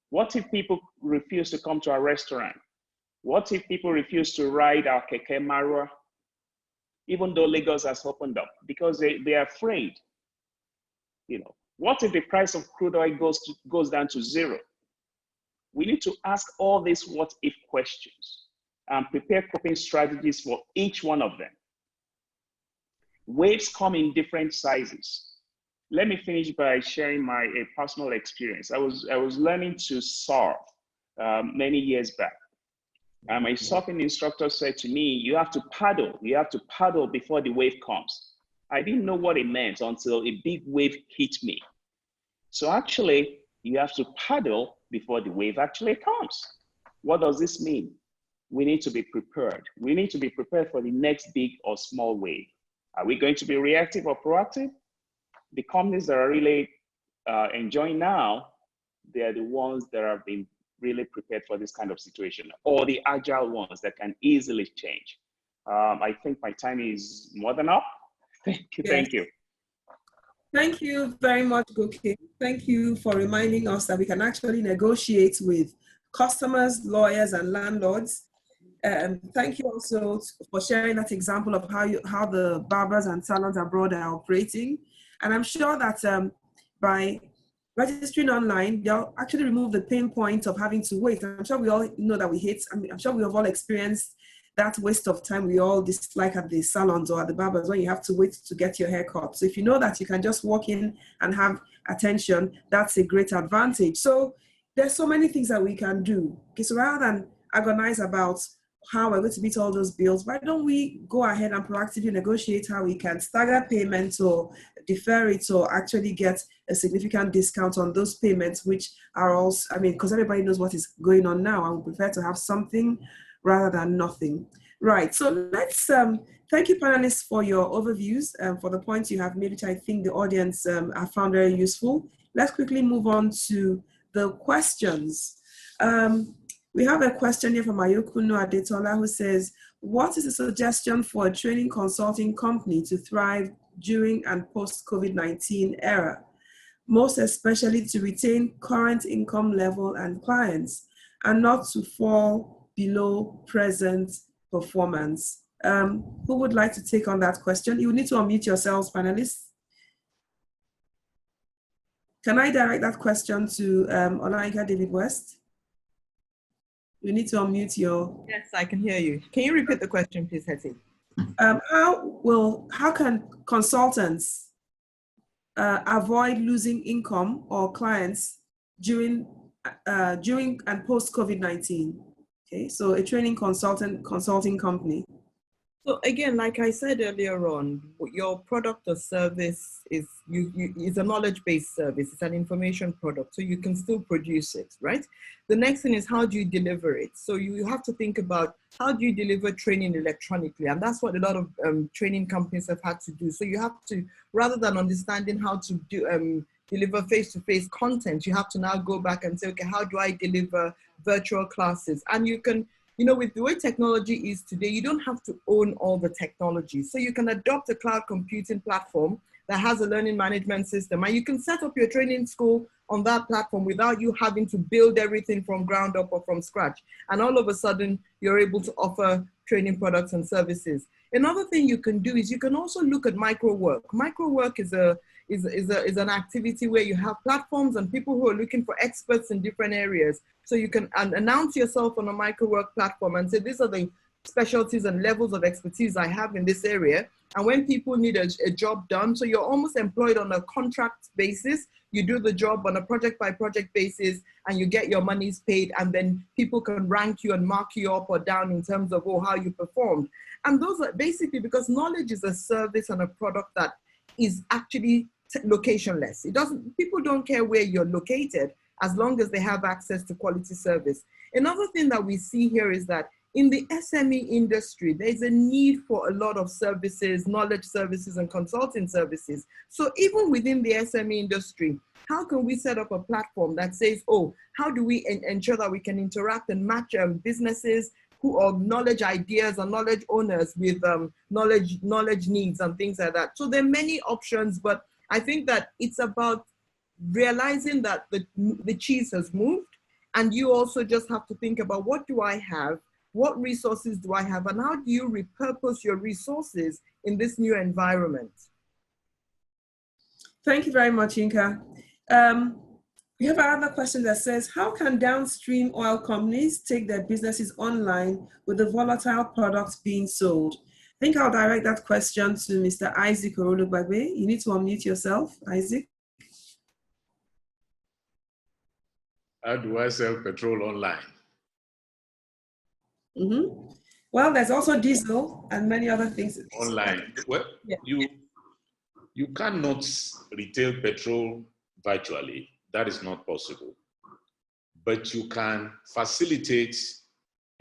What if people refuse to come to our restaurant? What if people refuse to ride our keke marwa, even though Lagos has opened up, because they are afraid? What if the price of crude oil goes down to zero? We need to ask all these what if questions and prepare coping strategies for each one of them. Waves come in different sizes. Let me finish by sharing a personal experience. I was learning to surf many years back. And my surfing instructor said to me, you have to paddle before the wave comes. I didn't know what it meant until a big wave hit me. So actually, you have to paddle before the wave actually comes. What does this mean? We need to be prepared. We need to be prepared for the next big or small wave. Are we going to be reactive or proactive? The companies that are really enjoying now, they are the ones that have been really prepared for this kind of situation, or the agile ones that can easily change. I think my time is more than up. Thank you. Thank you very much, Goke. Thank you for reminding us that we can actually negotiate with customers, lawyers, and landlords. Thank you also for sharing that example of how the barbers and salons abroad are operating. And I'm sure that by registering online, they'll actually remove the pain point of having to wait. I'm sure we all know that we hate, I'm sure we have all experienced that waste of time we all dislike at the salons or at the barbers when you have to wait to get your hair cut. So if you know that you can just walk in and have attention, that's a great advantage. So there's so many things that we can do. Okay, so rather than agonize about how we're going to meet all those bills, why don't we go ahead and proactively negotiate how we can stagger payments or defer it or actually get a significant discount on those payments, which are also, because everybody knows what is going on now. I would prefer to have something rather than nothing. Right, so let's, thank you panelists for your overviews, for the points you have made, which I think the audience have found very useful. Let's quickly move on to the questions. We have a question here from Ayokuno Adetola who says, what is a suggestion for a training consulting company to thrive during and post-COVID-19 era, most especially to retain current income level and clients and not to fall below present performance? Who would like to take on that question? You need to unmute yourselves, panelists. Can I direct that question to Olayinka David West? You need to unmute your... Yes, I can hear you. Can you repeat the question, please, Hetty? How can consultants avoid losing income or clients during and post COVID-19? Okay, so a training consulting company. So again, like I said earlier on, your product or service is a knowledge-based service. It's an information product, so you can still produce it, right? The next thing is, how do you deliver it? So you have to think about, how do you deliver training electronically? And that's what a lot of training companies have had to do. So you have to, rather than understanding how to do, deliver face-to-face content, you have to now go back and say, okay, how do I deliver virtual classes? And you can, with the way technology is today, you don't have to own all the technology. So you can adopt a cloud computing platform that has a learning management system, and you can set up your training school on that platform without you having to build everything from ground up or from scratch. And all of a sudden, you're able to offer training products and services. Another thing you can do is you can also look at micro work. Micro work is an activity where you have platforms and people who are looking for experts in different areas. So you can announce yourself on a micro work platform and say, these are the specialties and levels of expertise I have in this area. And when people need a job done, so you're almost employed on a contract basis, you do the job on a project by project basis and you get your monies paid, and then people can rank you and mark you up or down in terms of how you performed. And those are basically, because knowledge is a service and a product that is actually locationless. People don't care where you're located as long as they have access to quality service. Another thing that we see here is that in the SME industry, there's a need for a lot of services, knowledge services and consulting services. So even within the SME industry, how can we set up a platform that says, how do we ensure that we can interact and match businesses who are knowledge ideas or knowledge owners with knowledge needs and things like that. So there are many options, but I think that it's about realizing that the cheese has moved, and you also just have to think about, what do I have? What resources do I have? And how do you repurpose your resources in this new environment? Thank you very much, Inka. We have another question that says, how can downstream oil companies take their businesses online with the volatile products being sold? I think I'll direct that question to Mr. Isaac Orolugbagbe. You need to unmute yourself, Isaac. How do I sell petrol online? Mm-hmm. Well, there's also diesel and many other things. Online. Well, yeah. You cannot retail petrol virtually. That is not possible. But you can facilitate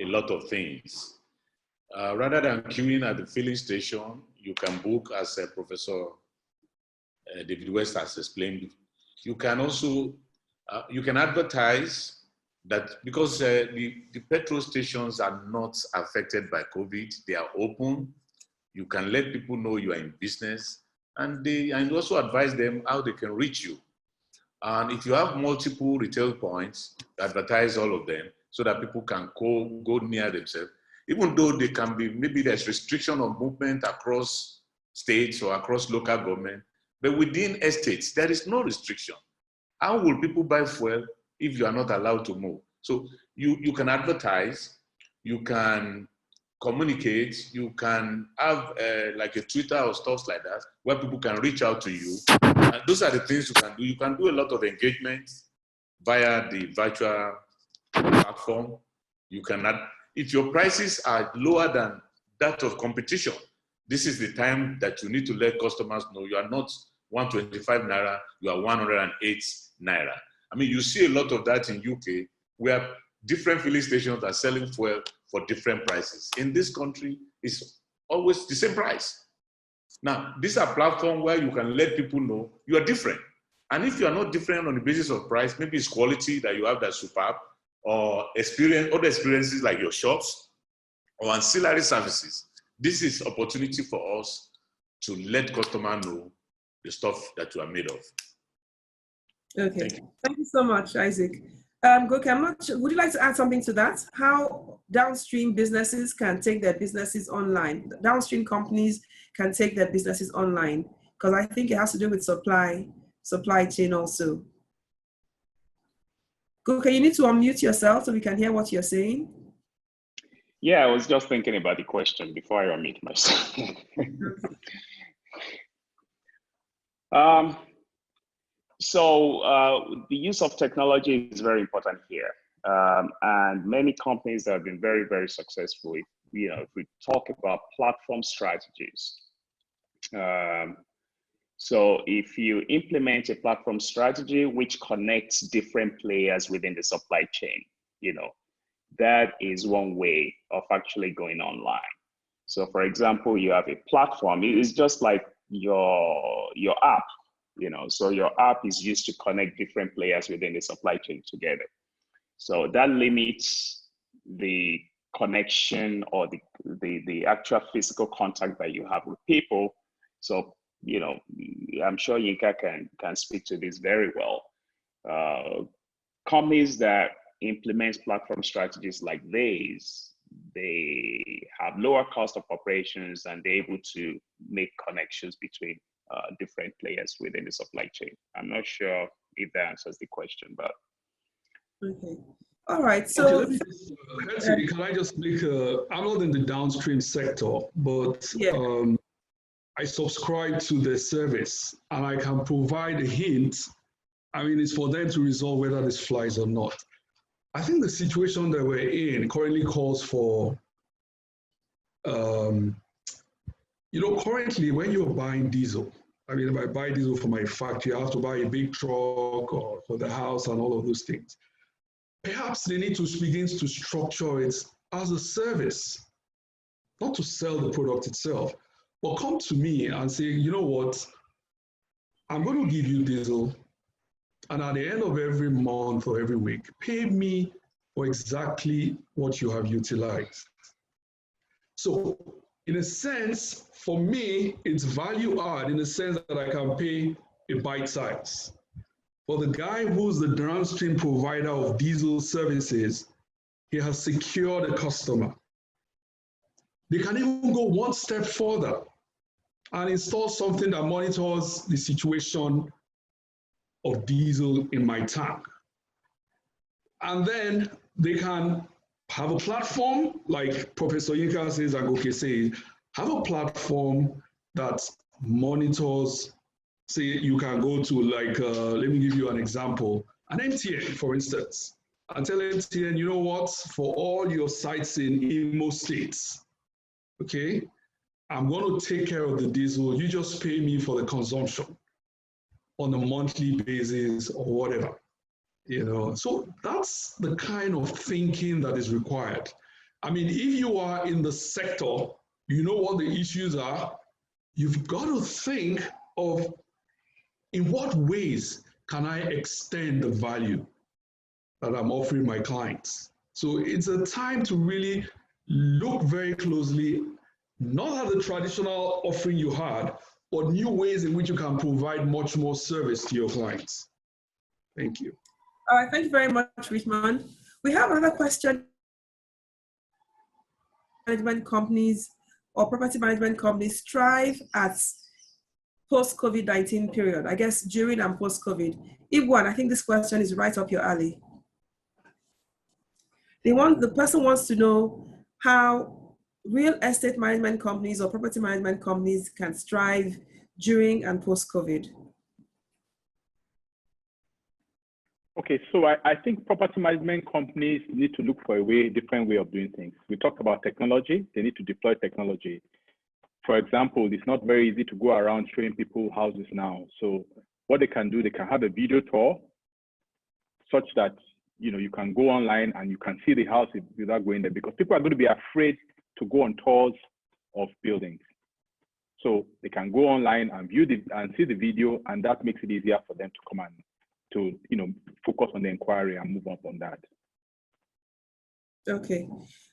a lot of things. Rather than queuing at the filling station, you can book, as Professor David West has explained. You can also, you can advertise that, because the petrol stations are not affected by COVID, they are open. You can let people know you are in business. and also advise them how they can reach you. And if you have multiple retail points, advertise all of them so that people can go near themselves. Even though they can be, maybe there's restriction of movement across states or across local government, but within estates, there is no restriction. How will people buy fuel if you are not allowed to move? So you can advertise, you can communicate, you can have like a Twitter or stuff like that, where people can reach out to you. And those are the things you can do. You can do a lot of engagement via the virtual platform. You cannot, if your prices are lower than that of competition, this is the time that you need to let customers know you are not 125 naira, you are 108 naira. I mean, you see a lot of that in UK, where different filling stations are selling fuel for different prices. In this country, it's always the same price. Now, these are platforms where you can let people know you are different. And if you are not different on the basis of price, maybe it's quality that you have that's superb, or other experiences like your shops or ancillary services. This is opportunity for us to let customers know the stuff that you are made of. Okay, thank you so much, Isaac. Goke, would you like to add something to that? How downstream businesses can take their businesses online? Downstream companies can take their businesses online, because I think it has to do with supply chain also. Goke, you need to unmute yourself so we can hear what you're saying. Yeah, I was just thinking about the question before I unmute myself. So the use of technology is very important here. And many companies have been very, very successful. If we talk about platform strategies. So if you implement a platform strategy which connects different players within the supply chain, that is one way of actually going online. So for example, you have a platform, it's just like your app, so your app is used to connect different players within the supply chain together. So that limits the connection or the actual physical contact that you have with people. So, I'm sure Yinka can speak to this very well. Companies that implement platform strategies like these, they have lower cost of operations and they're able to make connections between different players within the supply chain. I'm not sure if that answers the question, but. Okay. All right. So, okay, can I just make I'm not in the downstream sector, but yeah. I subscribe to the service and I can provide a hint. I mean, it's for them to resolve whether this flies or not. I think the situation that we're in currently calls for, currently when you're buying diesel, I mean, if I buy diesel for my factory, I have to buy a big truck or for the house and all of those things. Perhaps they need to begin to structure it as a service, not to sell the product itself, but come to me and say, you know what, I'm going to give you diesel, and at the end of every month or every week, pay me for exactly what you have utilized. So in a sense, for me, it's value add in the sense that I can pay a bite size. For the guy who's the downstream provider of diesel services, he has secured a customer. They can even go one step further and install something that monitors the situation of diesel in my tank. And then they can have a platform, like Professor Yinka says and Goke says, have a platform that monitors. Say you can go to let me give you an example, an MTN, for instance, and tell MTN, you know what, for all your sites in Imo states, okay, I'm going to take care of the diesel. You just pay me for the consumption on a monthly basis or whatever, So that's the kind of thinking that is required. I mean, if you are in the sector, you know what the issues are. You've got to think of in what ways can I extend the value that I'm offering my clients? So it's a time to really look very closely, not at the traditional offering you had, or new ways in which you can provide much more service to your clients. Thank you. All right, thank you very much, Richmond. We have another question. Management companies or property management companies strive at post-COVID-19 period, I guess during and post-COVID. Ibwan, I think this question is right up your alley. The person wants to know how real estate management companies or property management companies can strive during and post-COVID. Okay, so I think property management companies need to look for a different way of doing things. We talked about technology. They need to deploy technology. For example, it's not very easy to go around showing people houses now. So what they can do, they can have a video tour such that you can go online and you can see the house without going there, because people are going to be afraid to go on tours of buildings. So they can go online and view and see the video, and that makes it easier for them to come and to focus on the inquiry and move up on that. Okay.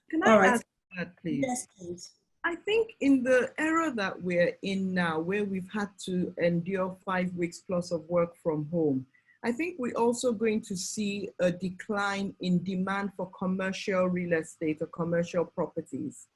Can I add to that, please? Yes, please. I think in the era that we're in now, where we've had to endure 5 weeks plus of work from home, I think we're also going to see a decline in demand for commercial real estate or commercial properties,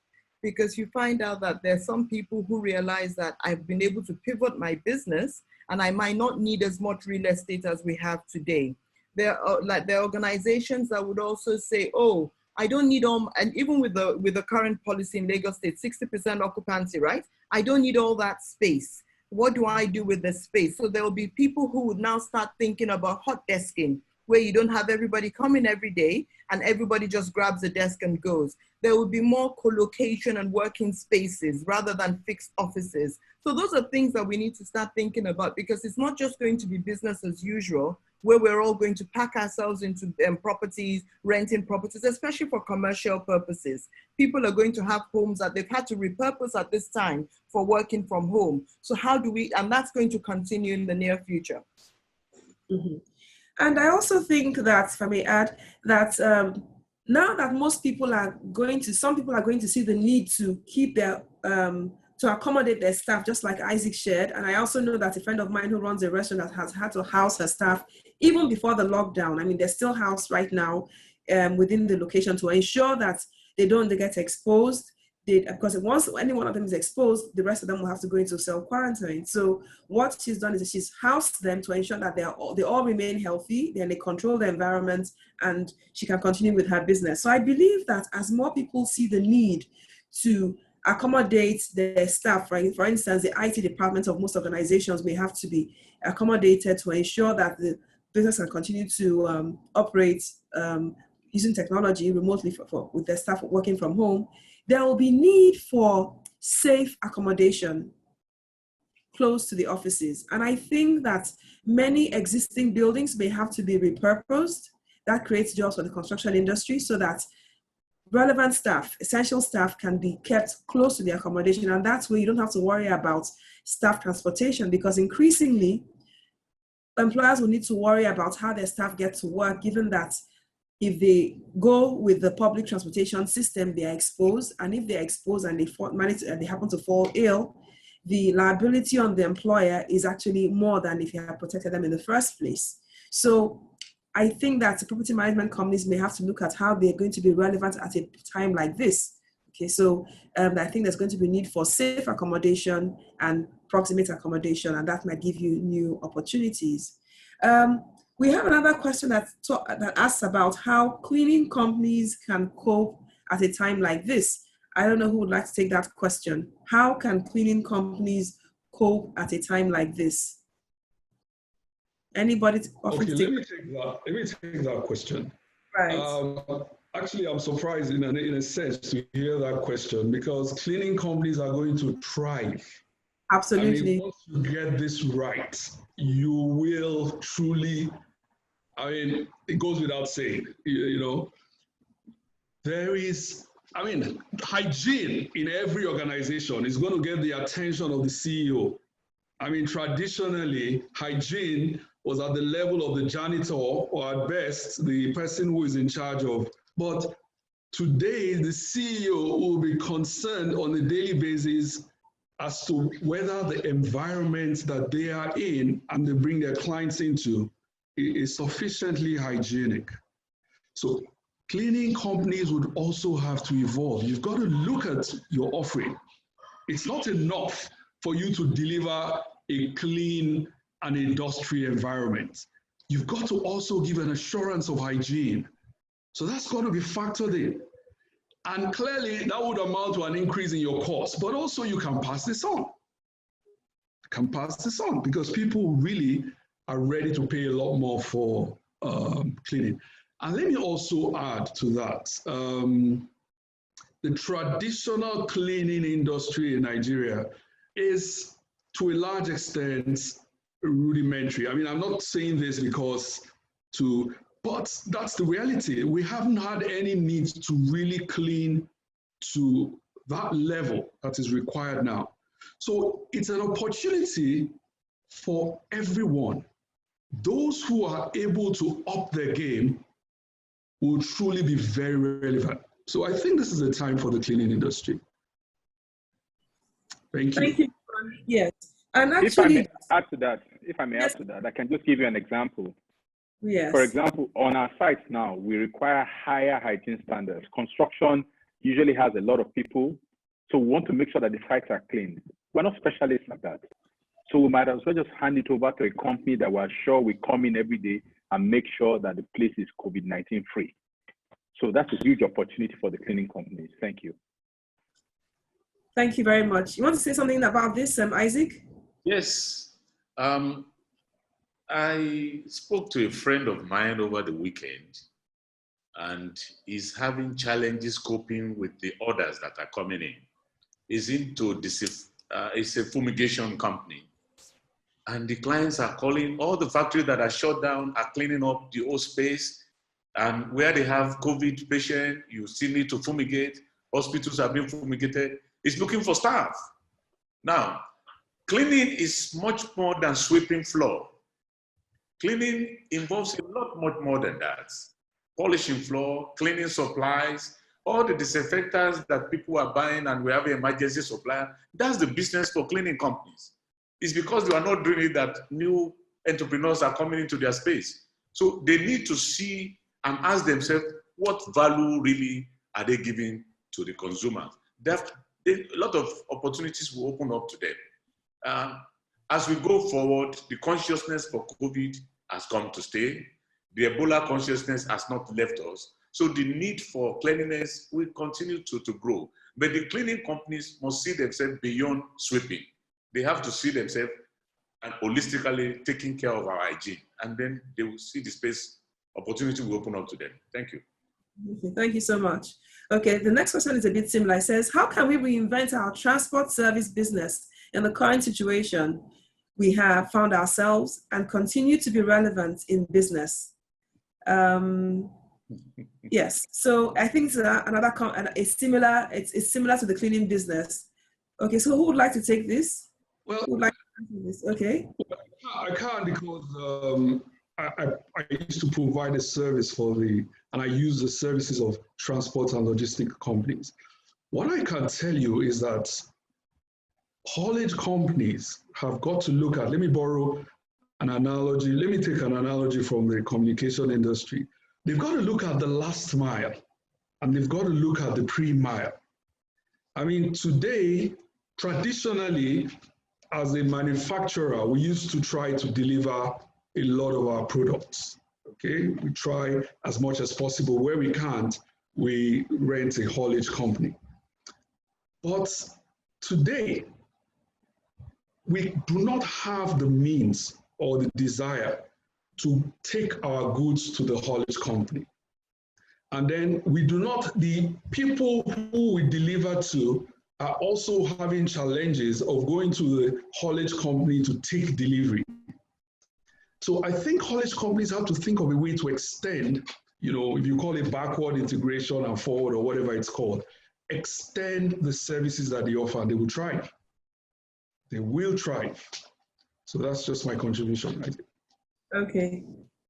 because you find out that there's some people who realize that I've been able to pivot my business and I might not need as much real estate as we have today. There are organizations that would also say, oh, I don't need all, and even with the current policy in Lagos State, 60% occupancy, right? I don't need all that space. What do I do with the space? So there will be people who would now start thinking about hot desking, where you don't have everybody coming every day and everybody just grabs a desk and goes. There will be more co-location and working spaces rather than fixed offices. So those are things that we need to start thinking about, because it's not just going to be business as usual, where we're all going to pack ourselves into properties, renting properties, especially for commercial purposes. People are going to have homes that they've had to repurpose at this time for working from home. So how do we, and that's going to continue in the near future. Mm-hmm. And I also think that, if I may add, that now that some people are going to see the need to keep their, to accommodate their staff, just like Isaac shared. And I also know that a friend of mine who runs a restaurant that has had to house her staff even before the lockdown. I mean, they're still housed right now within the location to ensure that they get exposed. Because once any one of them is exposed, the rest of them will have to go into self-quarantine. So what she's done is she's housed them to ensure that they all remain healthy, then they control the environment, and she can continue with her business. So I believe that as more people see the need to accommodate their staff, right? For instance, the IT departments of most organizations may have to be accommodated to ensure that the business can continue to operate using technology remotely with their staff working from home. There will be need for safe accommodation close to the offices. And I think that many existing buildings may have to be repurposed. That creates jobs for the construction industry so that relevant staff, essential staff, can be kept close to the accommodation. And that's where you don't have to worry about staff transportation, because increasingly employers will need to worry about how their staff get to work, given that if they go with the public transportation system, they are exposed. And if they're exposed and they happen to fall ill, the liability on the employer is actually more than if you had protected them in the first place. So I think that the property management companies may have to look at how they're going to be relevant at a time like this. Okay, so I think there's going to be need for safe accommodation and proximate accommodation, and that might give you new opportunities. We have another question that asks about how cleaning companies can cope at a time like this. I don't know who would like to take that question. How can cleaning companies cope at a time like this? Anybody? Okay, let me take that question. Right. Actually, I'm surprised in a sense to hear that question, because cleaning companies are going to thrive. Absolutely. I mean, once you get this right, you will truly, I mean, it goes without saying, there is, hygiene in every organization is going to get the attention of the CEO. I mean, traditionally, hygiene was at the level of the janitor, or at best, the person who is in charge of. But today, the CEO will be concerned on a daily basis as to whether the environment that they are in and they bring their clients into is sufficiently hygienic. So cleaning companies would also have to evolve. You've got to look at your offering. It's not enough for you to deliver a clean and industrial environment. You've got to also give an assurance of hygiene. So that's got to be factored in. And clearly that would amount to an increase in your cost, but also you can pass this on. You can pass this on because people really are ready to pay a lot more for cleaning. And let me also add to that, the traditional cleaning industry in Nigeria is to a large extent rudimentary. I mean, I'm not saying this but that's the reality. We haven't had any need to really clean to that level that is required now. So it's an opportunity for everyone. Those who are able to up their game will truly be very relevant. So I think this is a time for the cleaning industry. Thank you. Thank you. Yes. And actually, if I may add to that, I can just give you an example. Yes. For example, on our sites now, we require higher hygiene standards. Construction usually has a lot of people, so we want to make sure that the sites are clean. We're not specialists like that. So we might as well just hand it over to a company that we're sure we come in every day and make sure that the place is COVID-19 free. So that's a huge opportunity for the cleaning companies. Thank you. Thank you very much. You want to say something about this, Isaac? Yes. I spoke to a friend of mine over the weekend, and he's having challenges coping with the orders that are coming in. He's into this, it's a fumigation company. And the clients are calling, all the factories that are shut down are cleaning up the old space. And where they have COVID patients, you still need to fumigate. Hospitals are being fumigated. It's looking for staff. Now, cleaning is much more than sweeping floor. Cleaning involves a lot much more than that. Polishing floor, cleaning supplies, all the disinfectants that people are buying and we have an emergency supply. That's the business for cleaning companies. It's because they are not doing it that new entrepreneurs are coming into their space. So they need to see and ask themselves, what value really are they giving to the consumers? A lot of opportunities will open up to them. As we go forward, the consciousness for COVID has come to stay. The Ebola consciousness has not left us. So the need for cleanliness will continue to grow. But the cleaning companies must see themselves beyond sweeping. They have to see themselves and holistically taking care of our hygiene. And then they will see the space, opportunity will open up to them. Thank you. Okay, thank you so much. Okay, the next question is a bit similar. It says, how can we reinvent our transport service business in the current situation we have found ourselves and continue to be relevant in business? Yes, so I think it's similar to the cleaning business. Okay, so who would like to take this? Well, who would like to answer this? Okay. I can't because I used to provide a service and I use the services of transport and logistic companies. What I can tell you is that haulage companies have got to look at, let me borrow an analogy, let me take an analogy from the communication industry. They've got to look at the last mile and they've got to look at the pre-mile. I mean, today, traditionally, as a manufacturer, we used to try to deliver a lot of our products, okay? We try as much as possible. Where we can't, we rent a haulage company. But today, we do not have the means or the desire to take our goods to the haulage company. And then the people who we deliver to are also having challenges of going to the haulage company to take delivery. So I think haulage companies have to think of a way to extend, if you call it backward integration and forward or whatever it's called, extend the services that they offer and they will thrive. They will thrive. So that's just my contribution. Okay.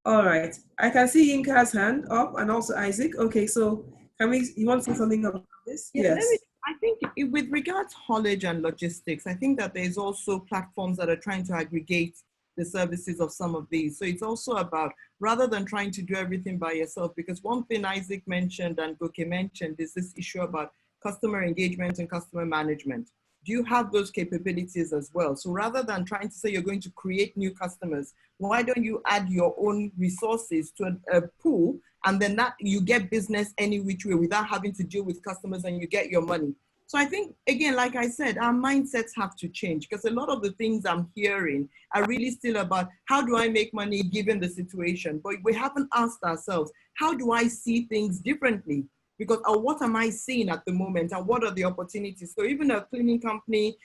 All right. I can see Yinka's hand up and also Isaac. Okay, so you want to say something about this? Yeah, yes. Let me I think with regards haulage and logistics, I think that there's also platforms that are trying to aggregate the services of some of these. So it's also about, rather than trying to do everything by yourself, because one thing Isaac mentioned and Goke mentioned is this issue about customer engagement and customer management. Do you have those capabilities as well? So rather than trying to say you're going to create new customers, why don't you add your own resources to a pool, and then that you get business any which way without having to deal with customers, and you get your money. So I think, again, like I said, our mindsets have to change, because a lot of the things I'm hearing are really still about how do I make money given the situation? But we haven't asked ourselves, how do I see things differently? Because what am I seeing at the moment, and what are the opportunities? So even a cleaning company,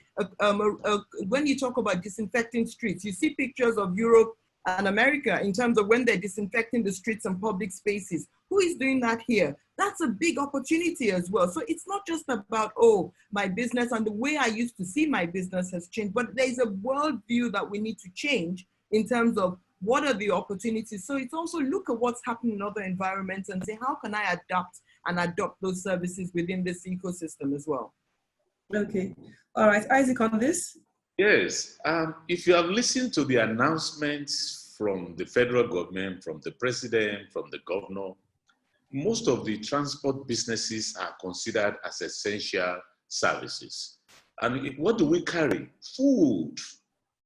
when you talk about disinfecting streets, you see pictures of Europe and America in terms of when they're disinfecting the streets and public spaces. Who is doing that here? That's a big opportunity as well. So it's not just about, oh, my business and the way I used to see my business has changed, but there's a worldview that we need to change in terms of what are the opportunities. So it's also look at what's happening in other environments and say, how can I adapt and adopt those services within this ecosystem as well? Okay. All right. Isaac, on this? Yes. If you have listened to the announcements from the federal government, from the president, from the governor, most of the transport businesses are considered as essential services. And what do we carry? Food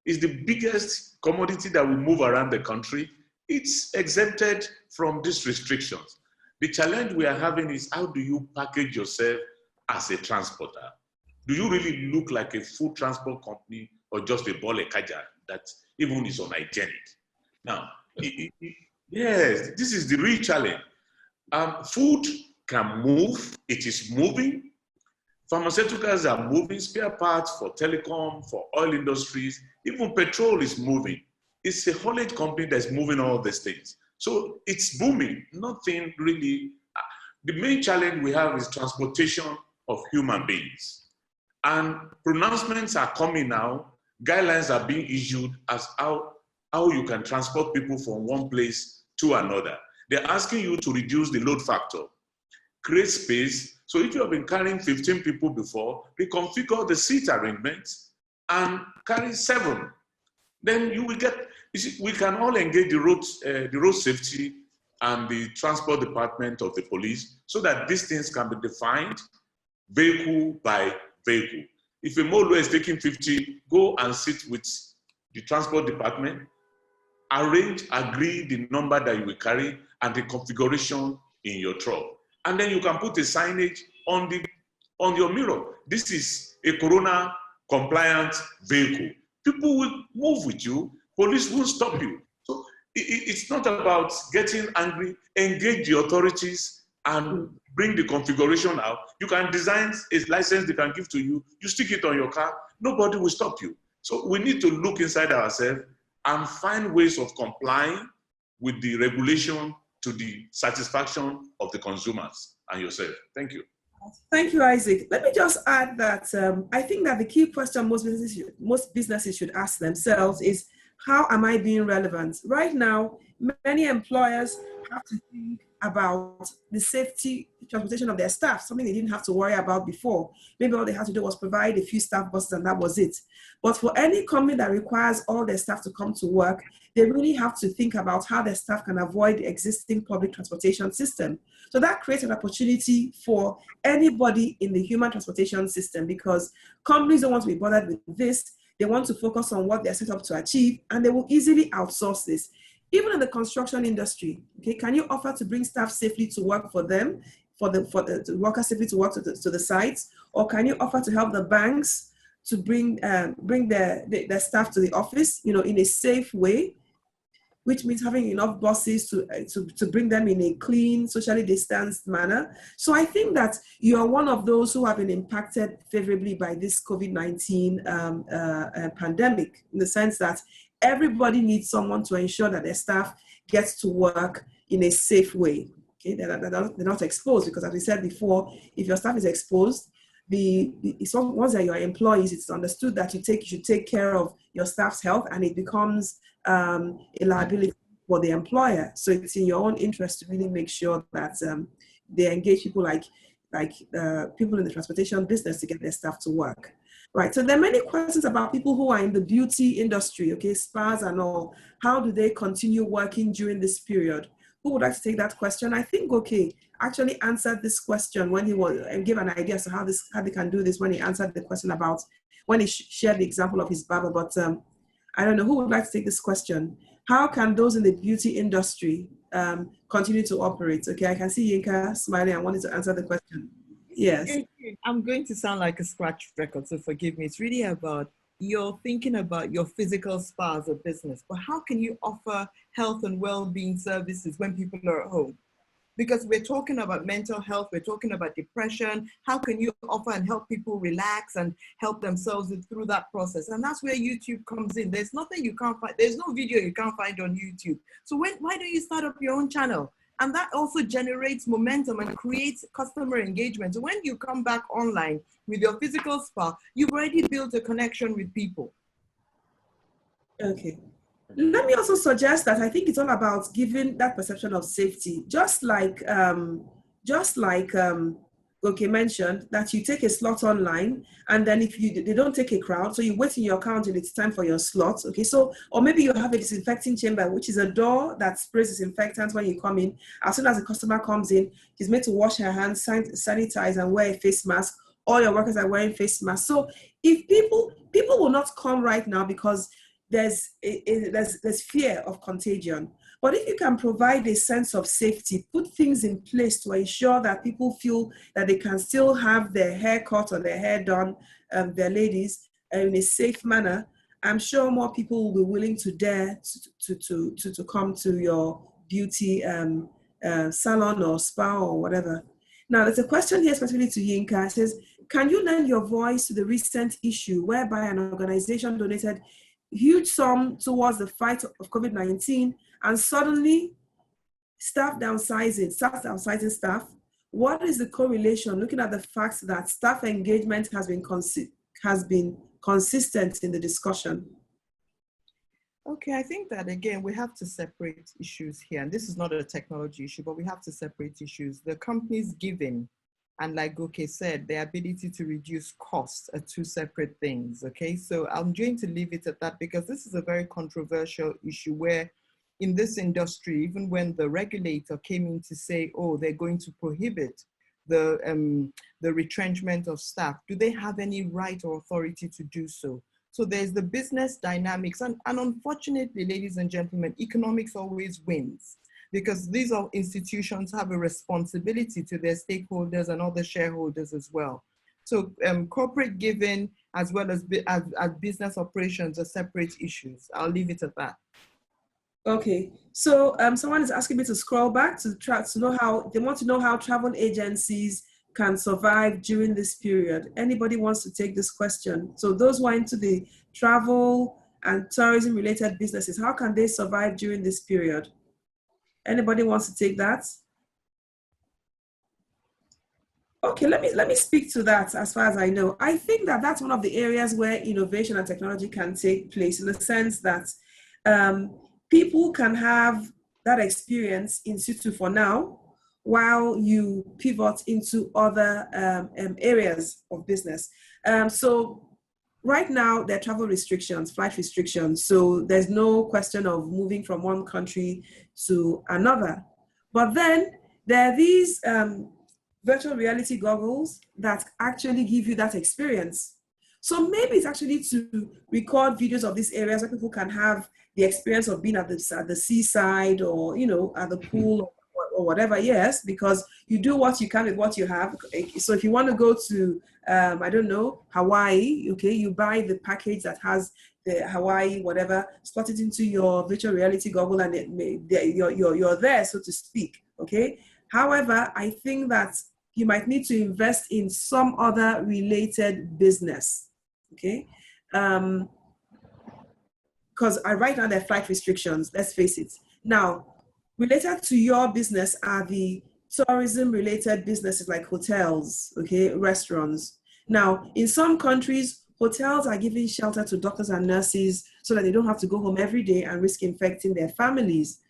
is the biggest commodity that we move around the country. It's exempted from these restrictions. The challenge we are having is, how do you package yourself as a transporter? Do you really look like a food transport company, or just a bole kaja that even is unhygienic? Now, yes, this is the real challenge. Food can move, it is moving. Pharmaceuticals are moving, spare parts for telecom, for oil industries, even petrol is moving. It's a haulage company that's moving all these things. So it's booming, nothing really. The main challenge we have is transportation of human beings. And pronouncements are coming now, guidelines are being issued as how you can transport people from one place to another. They're asking you to reduce the load factor, create space. So if you have been carrying 15 people before, reconfigure the seat arrangements and carry 7. Then you will get, you see, we can all engage the road safety and the transport department of the police so that these things can be defined vehicle by vehicle. If a Molo is taking 50, go and sit with the transport department, arrange, agree the number that you will carry and the configuration in your truck. And then you can put a signage on your mirror. This is a corona compliant vehicle. People will move with you, police won't stop you. So it's not about getting angry, engage the authorities and bring the configuration out. You can design a license they can give to you, you stick it on your car, nobody will stop you. So we need to look inside ourselves and find ways of complying with the regulation to the satisfaction of the consumers and yourself. Thank you. Thank you, Isaac. Let me just add that I think that the key question most businesses should ask themselves is, how am I being relevant? Right now, many employers have to think about the safety transportation of their staff, something they didn't have to worry about before. Maybe all they had to do was provide a few staff buses and that was it. But for any company that requires all their staff to come to work, they really have to think about how their staff can avoid the existing public transportation system. So that creates an opportunity for anybody in the human transportation system, because companies don't want to be bothered with this. They want to focus on what they're set up to achieve, and they will easily outsource this. Even in the construction industry, okay, can you offer to bring staff safely to work for them, for the workers safely to work to the sites, or can you offer to help the banks to bring their staff to the office, in a safe way, which means having enough buses to bring them in a clean, socially distanced manner. So I think that you are one of those who have been impacted favorably by this COVID-19 pandemic, in the sense that everybody needs someone to ensure that their staff gets to work in a safe way. Okay, they're not exposed, because as we said before, if your staff is exposed, once they're your employees, it's understood that you should take care of your staff's health, and it becomes a liability for the employer. So it's in your own interest to really make sure that they engage people like people in the transportation business to get their staff to work. Right, so there are many questions about people who are in the beauty industry, okay, spas and all. How do they continue working during this period? Who would like to take that question? I think actually answered this question when he was and gave an idea as to how they can do this when he answered the question about when he shared the example of his barber. But I don't know who would like to take this question. How can those in the beauty industry continue to operate? Okay, I can see Yinka smiling. I wanted to answer the question. Yes. I'm going to sound like a scratch record, so forgive me. It's really about you're thinking about your physical spa as a business, but how can you offer health and well-being services when people are at home? Because we're talking about mental health, we're talking about depression. How can you offer and help people relax and help themselves through that process? And that's where YouTube comes in. There's nothing you can't find. There's no video you can't find on YouTube. So why don't you start up your own channel? And that also generates momentum and creates customer engagement. So when you come back online with your physical spa, you've already built a connection with people. Okay. Let me also suggest that I think it's all about giving that perception of safety. Just like Goke mentioned, that you take a slot online, and then if they don't take a crowd, so you wait in your account and it's time for your slot. Okay, so, or maybe you have a disinfecting chamber, which is a door that sprays disinfectants when you come in. As soon as the customer comes in, he's made to wash her hands, sanitize, and wear a face mask. All your workers are wearing face masks. So if people will not come right now because there's fear of contagion. But if you can provide a sense of safety, put things in place to ensure that people feel that they can still have their hair cut or their hair done, their ladies, in a safe manner, I'm sure more people will be willing to dare to come to your beauty salon or spa or whatever. Now, there's a question here specifically to Yinka. It says, can you lend your voice to the recent issue whereby an organization donated huge sum towards the fight of COVID-19 and suddenly starts downsizing staff? What is the correlation, looking at the fact that staff engagement has been consistent in the discussion? Okay, I think that again, we have to separate issues here. And this is not a technology issue, but we have to separate issues. The company's giving, and like Goke said, the ability to reduce costs are two separate things, okay? So I'm going to leave it at that because this is a very controversial issue where in this industry, even when the regulator came in to say, oh, they're going to prohibit the retrenchment of staff, do they have any right or authority to do so? So there's the business dynamics, and unfortunately, ladies and gentlemen, economics always wins, because these are institutions have a responsibility to their stakeholders and other shareholders as well. So corporate giving as well as business operations are separate issues. I'll leave it at that. Okay, so someone is asking me to scroll back to know how, they want to know how travel agencies can survive during this period. Anybody wants to take this question? So those who are into the travel and tourism related businesses, how can they survive during this period? Anybody wants to take that? Okay, let me speak to that as far as I know. I think that that's one of the areas where innovation and technology can take place, in the sense that people can have that experience in situ for now, while you pivot into other areas of business. So right now, there are travel restrictions, flight restrictions. So there's no question of moving from one country to another. But then there are these virtual reality goggles that actually give you that experience. So maybe it's actually to record videos of these areas where people can have the experience of being at the seaside, or, you know, at the pool or whatever. Yes, because you do what you can with what you have. So if you want to go to, I don't know, Hawaii, okay, you buy the package that has the Hawaii, whatever, slot it into your virtual reality goggle, and you're there, so to speak, okay? However, I think that you might need to invest in some other related business, okay? Because right now there are flight restrictions, let's face it. Now, related to your business are the tourism-related businesses like hotels, okay, restaurants. Now, in some countries, hotels are giving shelter to doctors and nurses so that they don't have to go home every day and risk infecting their families.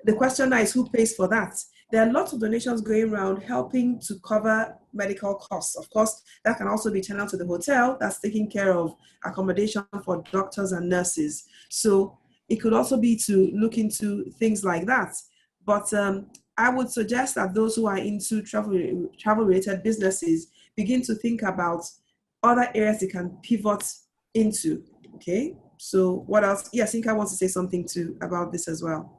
The question now is, who pays for that? There are lots of donations going around helping to cover medical costs. Of course, that can also be channeled to the hotel that's taking care of accommodation for doctors and nurses. So it could also be to look into things like that. But I would suggest that those who are into travel-related businesses begin to think about other areas they can pivot into. Okay, so what else? Yes, Inka wants to say something too about this as well.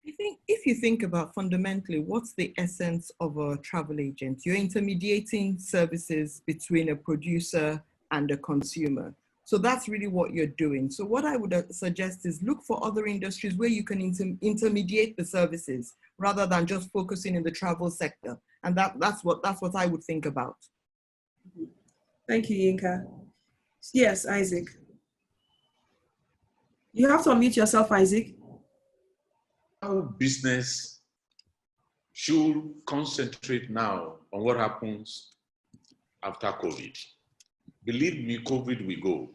I think if you think about fundamentally, what's the essence of a travel agent? You're intermediating services between a producer and a consumer. So that's really what you're doing. So what I would suggest is look for other industries where you can intermediate the services rather than just focusing in the travel sector. And that's what I would think about. Thank you, Yinka. Yes, Isaac. You have to unmute yourself, Isaac. Our business should concentrate now on what happens after COVID. Believe me, COVID will go.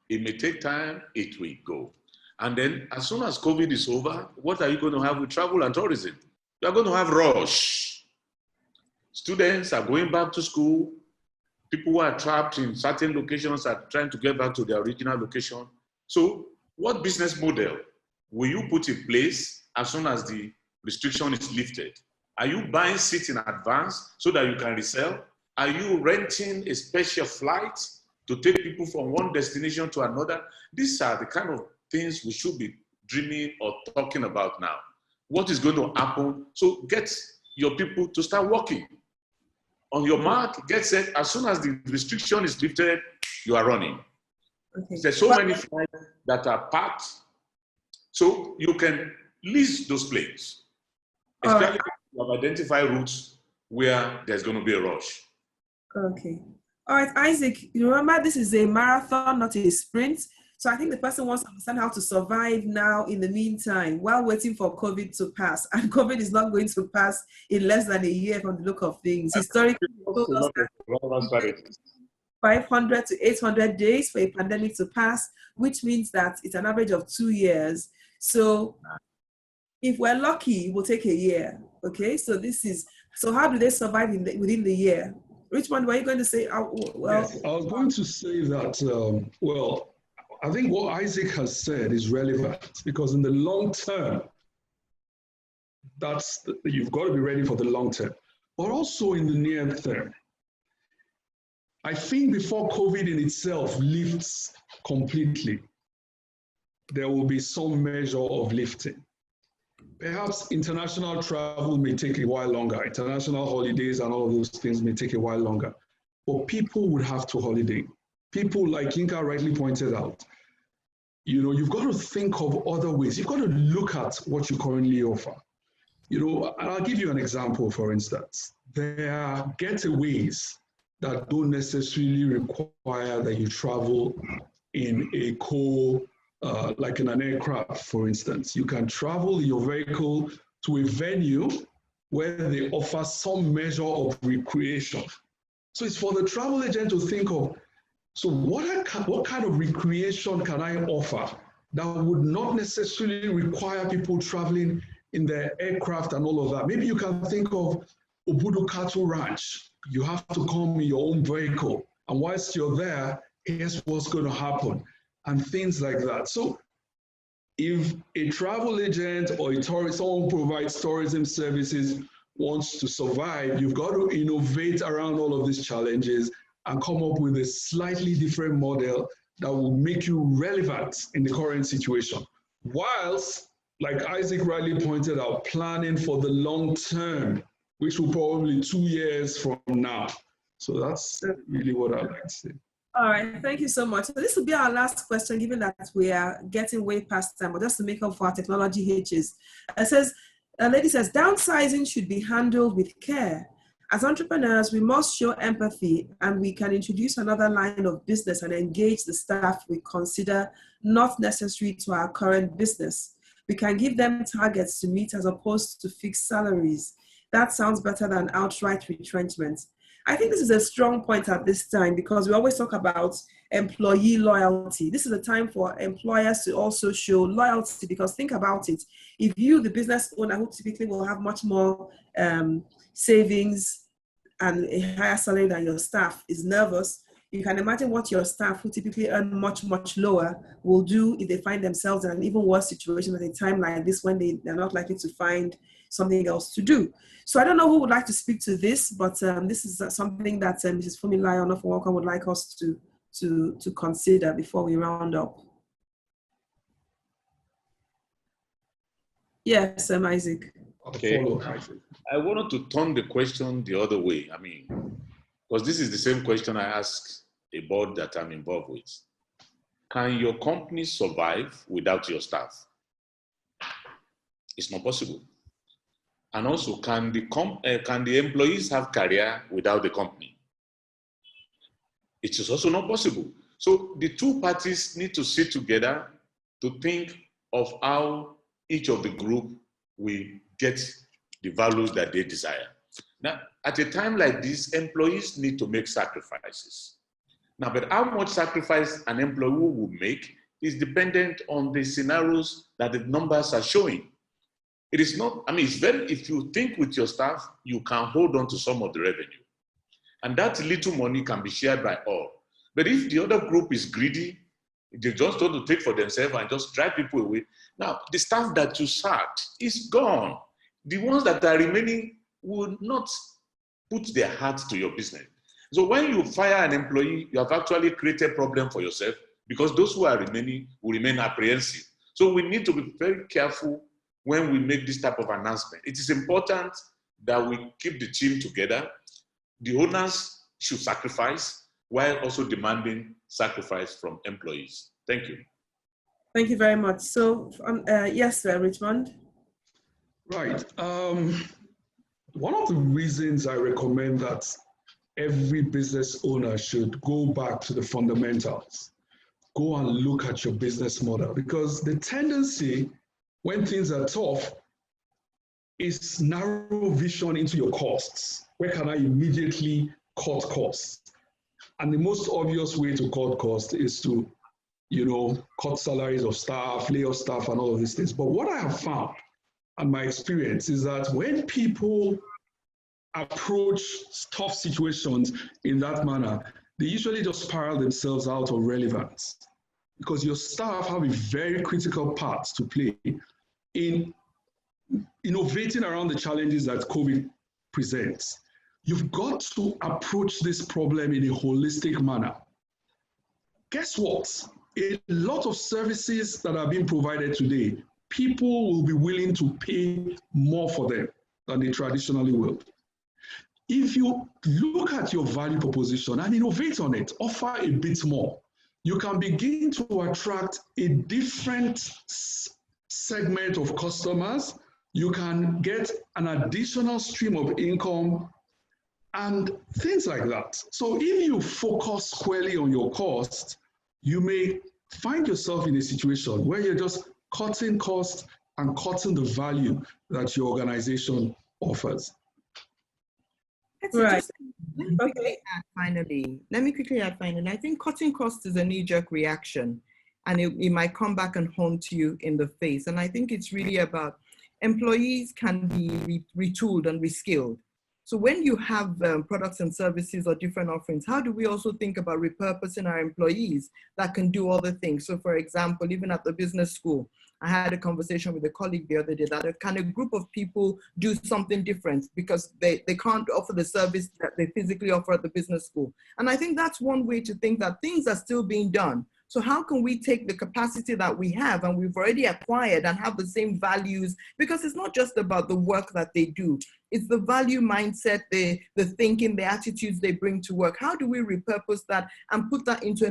It may take time, it will go. And then as soon as COVID is over, what are you going to have with travel and tourism? You are going to have rush. Students are going back to school. People who are trapped in certain locations are trying to get back to their original location. So what business model will you put in place as soon as the restriction is lifted? Are you buying seats in advance so that you can resell? Are you renting a special flight to take people from one destination to another? These are the kind of things we should be dreaming or talking about now. What is going to happen? So get your people to start working. On your mark, get set. As soon as the restriction is lifted, you are running. Okay. There's so many flights that are packed. So you can lease those planes, especially if you have identified routes where there's going to be a rush. Okay. All right, Isaac, you remember this is a marathon, not a sprint. So I think the person wants to understand how to survive now in the meantime while waiting for COVID to pass. And COVID is not going to pass in less than a year from the look of things. Historically, 500 to 800 days for a pandemic to pass, which means that it's an average of 2 years. So if we're lucky, it will take a year. Okay, so so how do they survive within the year? Richmond, were you going to say? Yes, I was going to say that, I think what Isaac has said is relevant because in the long term, you've got to be ready for the long term, but also in the near term. I think before COVID in itself lifts completely, there will be some measure of lifting. Perhaps international travel may take a while longer. International holidays and all of those things may take a while longer. But people would have to holiday. People, like Yinka rightly pointed out, you've got to think of other ways. You've got to look at what you currently offer. And I'll give you an example, for instance. There are getaways that don't necessarily require that you travel in a like in an aircraft, for instance. You can travel your vehicle to a venue where they offer some measure of recreation. So it's for the travel agent to think of, so what kind of recreation can I offer that would not necessarily require people traveling in their aircraft and all of that? Maybe you can think of Obudu Cattle Ranch. You have to come in your own vehicle. And whilst you're there, here's what's going to happen. And things like that. So if a travel agent or someone who provides tourism services wants to survive, you've got to innovate around all of these challenges and come up with a slightly different model that will make you relevant in the current situation. Whilst, like Isaac rightly pointed out, planning for the long term, which will probably 2 years from now. So that's really what I'd like to say. All right, thank you so much. So this will be our last question, given that we are getting way past time, but just to make up for our technology hitches. A lady says, downsizing should be handled with care. As entrepreneurs, we must show empathy, and we can introduce another line of business and engage the staff we consider not necessary to our current business. We can give them targets to meet as opposed to fixed salaries. That sounds better than outright retrenchment. I think this is a strong point at this time because we always talk about employee loyalty. This is a time for employers to also show loyalty, because think about it. If you, the business owner, who typically will have much more savings and a higher salary than your staff, is nervous, you can imagine what your staff, who typically earn much, much lower, will do if they find themselves in an even worse situation at a time like this, when they're not likely to find something else to do. So I don't know who would like to speak to this, but this is something that Mrs. Funmilayo Onofuwokan would like us to consider before we round up. Yes, Isaac. Okay. I wanted to turn the question the other way. I mean, because this is the same question I ask a board that I'm involved with. Can your company survive without your staff? It's not possible. And also, can the employees have career without the company? It is also not possible. So the two parties need to sit together to think of how each of the group will get the values that they desire. Now, at a time like this, employees need to make sacrifices. Now, but how much sacrifice an employee will make is dependent on the scenarios that the numbers are showing. It is not, I mean, if you think with your staff, you can hold on to some of the revenue. And that little money can be shared by all. But if the other group is greedy, they just want to take for themselves and just drive people away. Now, the staff that you sacked is gone. The ones that are remaining will not put their heart to your business. So when you fire an employee, you have actually created a problem for yourself, because those who are remaining will remain apprehensive. So we need to be very careful when we make this type of announcement. It is important that we keep the team together. The owners should sacrifice while also demanding sacrifice from employees. Thank you. Thank you very much. So, yes, Richmond. Right. One of the reasons I recommend that every business owner should go back to the fundamentals, go and look at your business model, because the tendency when things are tough is narrow vision into your costs. Where can I immediately cut costs? And the most obvious way to cut costs is to, cut salaries of staff, lay off staff, and all of these things. But what I have found, and my experience, is that when people approach tough situations in that manner, they usually just spiral themselves out of relevance, because your staff have a very critical part to play in innovating around the challenges that COVID presents. You've got to approach this problem in a holistic manner. Guess what? A lot of services that are being provided today, people will be willing to pay more for them than they traditionally will. If you look at your value proposition and innovate on it, offer a bit more, you can begin to attract a different segment of customers. You can get an additional stream of income and things like that. So if you focus squarely on your cost, you may find yourself in a situation where you're just cutting costs and cutting the value that your organization offers. Right. Let me quickly add finally. I think cutting costs is a knee-jerk reaction, and it might come back and haunt you in the face. And I think it's really about employees can be retooled and reskilled. So when you have products and services or different offerings, how do we also think about repurposing our employees that can do other things? So for example, even at the business school, I had a conversation with a colleague the other day that a kind of group of people do something different because they can't offer the service that they physically offer at the business school. And I think that's one way to think that things are still being done. So how can we take the capacity that we have and we've already acquired and have the same values? Because it's not just about the work that they do. It's the value mindset, the thinking, the attitudes they bring to work. How do we repurpose that and put that into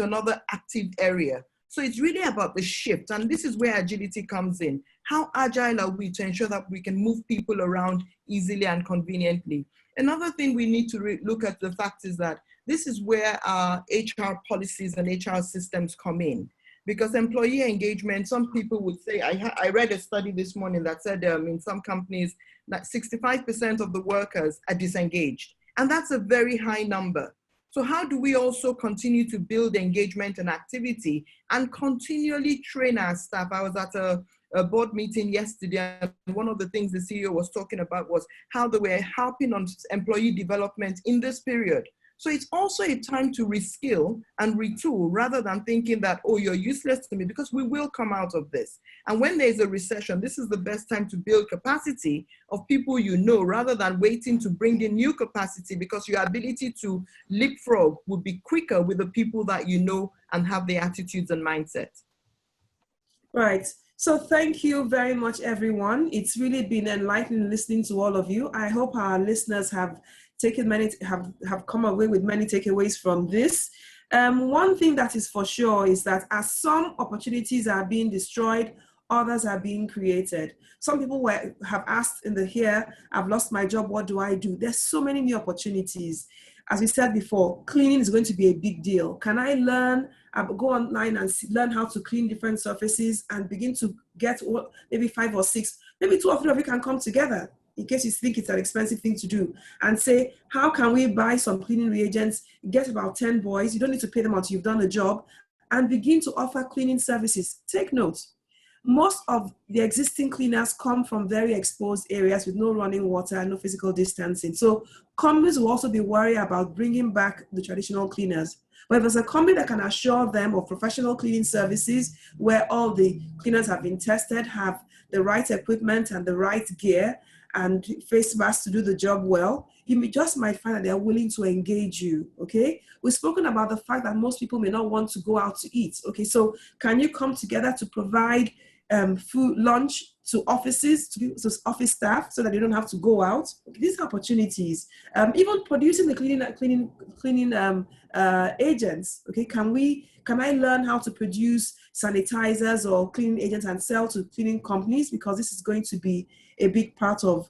another active area? So it's really about the shift. And this is where agility comes in. How agile are we to ensure that we can move people around easily and conveniently? Another thing we need to look at the fact is that this is where our HR policies and HR systems come in. Because employee engagement, some people would say, I read a study this morning that said in some companies that 65% of the workers are disengaged. And that's a very high number. So how do we also continue to build engagement and activity and continually train our staff? I was at a board meeting yesterday, and one of the things the CEO was talking about was how they were helping on employee development in this period. So it's also a time to reskill and retool rather than thinking that, oh, you're useless to me, because we will come out of this. And when there's a recession, this is the best time to build capacity of people you know, rather than waiting to bring in new capacity, because your ability to leapfrog would be quicker with the people that you know and have the attitudes and mindset. Right. So thank you very much, everyone. It's really been enlightening listening to all of you. I hope our listeners have come away with many takeaways from this. One thing that is for sure is that as some opportunities are being destroyed, others are being created. Some people have asked in the here, I've lost my job, what do I do? There's so many new opportunities. As we said before, cleaning is going to be a big deal. Can I go online and learn how to clean different surfaces and begin to get maybe 5 or 6, maybe 2 or 3 of you can come together in case you think it's an expensive thing to do, and say, how can we buy some cleaning reagents, get about 10 boys, you don't need to pay them until you've done the job, and begin to offer cleaning services. Take note, most of the existing cleaners come from very exposed areas with no running water and no physical distancing. So companies will also be worried about bringing back the traditional cleaners. But if there's a company that can assure them of professional cleaning services where all the cleaners have been tested, have the right equipment and the right gear and face masks to do the job well, you just might find that they're willing to engage you, okay? We've spoken about the fact that most people may not want to go out to eat, okay? So can you come together to provide food, lunch to offices, to office staff, so that they don't have to go out? Okay, these are opportunities. Even producing the cleaning agents, okay? Can I learn how to produce sanitizers or cleaning agents and sell to cleaning companies? Because this is going to be a big part of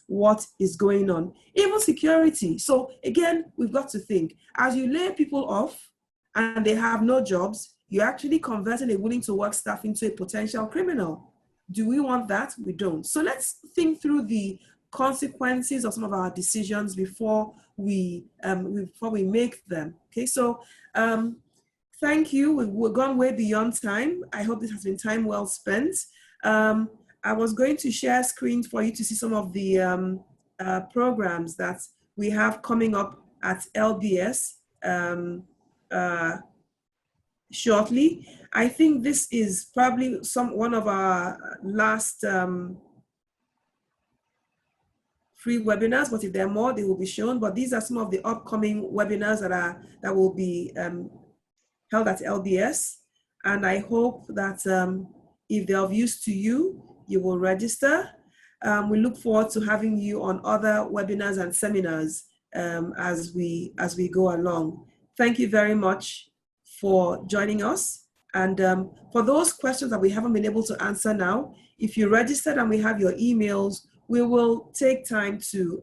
what is going on. Even security. So again, we've got to think, as you lay people off and they have no jobs, you're actually converting a willing to work staff into a potential criminal. Do we want that? We don't. So let's think through the consequences of some of our decisions before we make them. Okay, so thank you. We've gone way beyond time. I hope this has been time well spent. I was going to share screens for you to see some of the programs that we have coming up at LBS shortly. I think this is probably one of our last free webinars, but if there are more, they will be shown. But these are some of the upcoming webinars that will be held at LBS. And I hope that if they're of use to you, you will register. We look forward to having you on other webinars and seminars as we go along. Thank you very much for joining us. And for those questions that we haven't been able to answer now, if you registered and we have your emails, we will take time to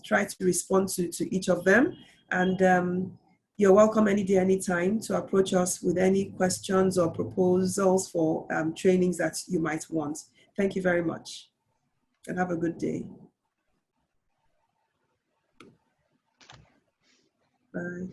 try to respond to each of them. And you're welcome any day, anytime to approach us with any questions or proposals for trainings that you might want. Thank you very much and have a good day. Bye.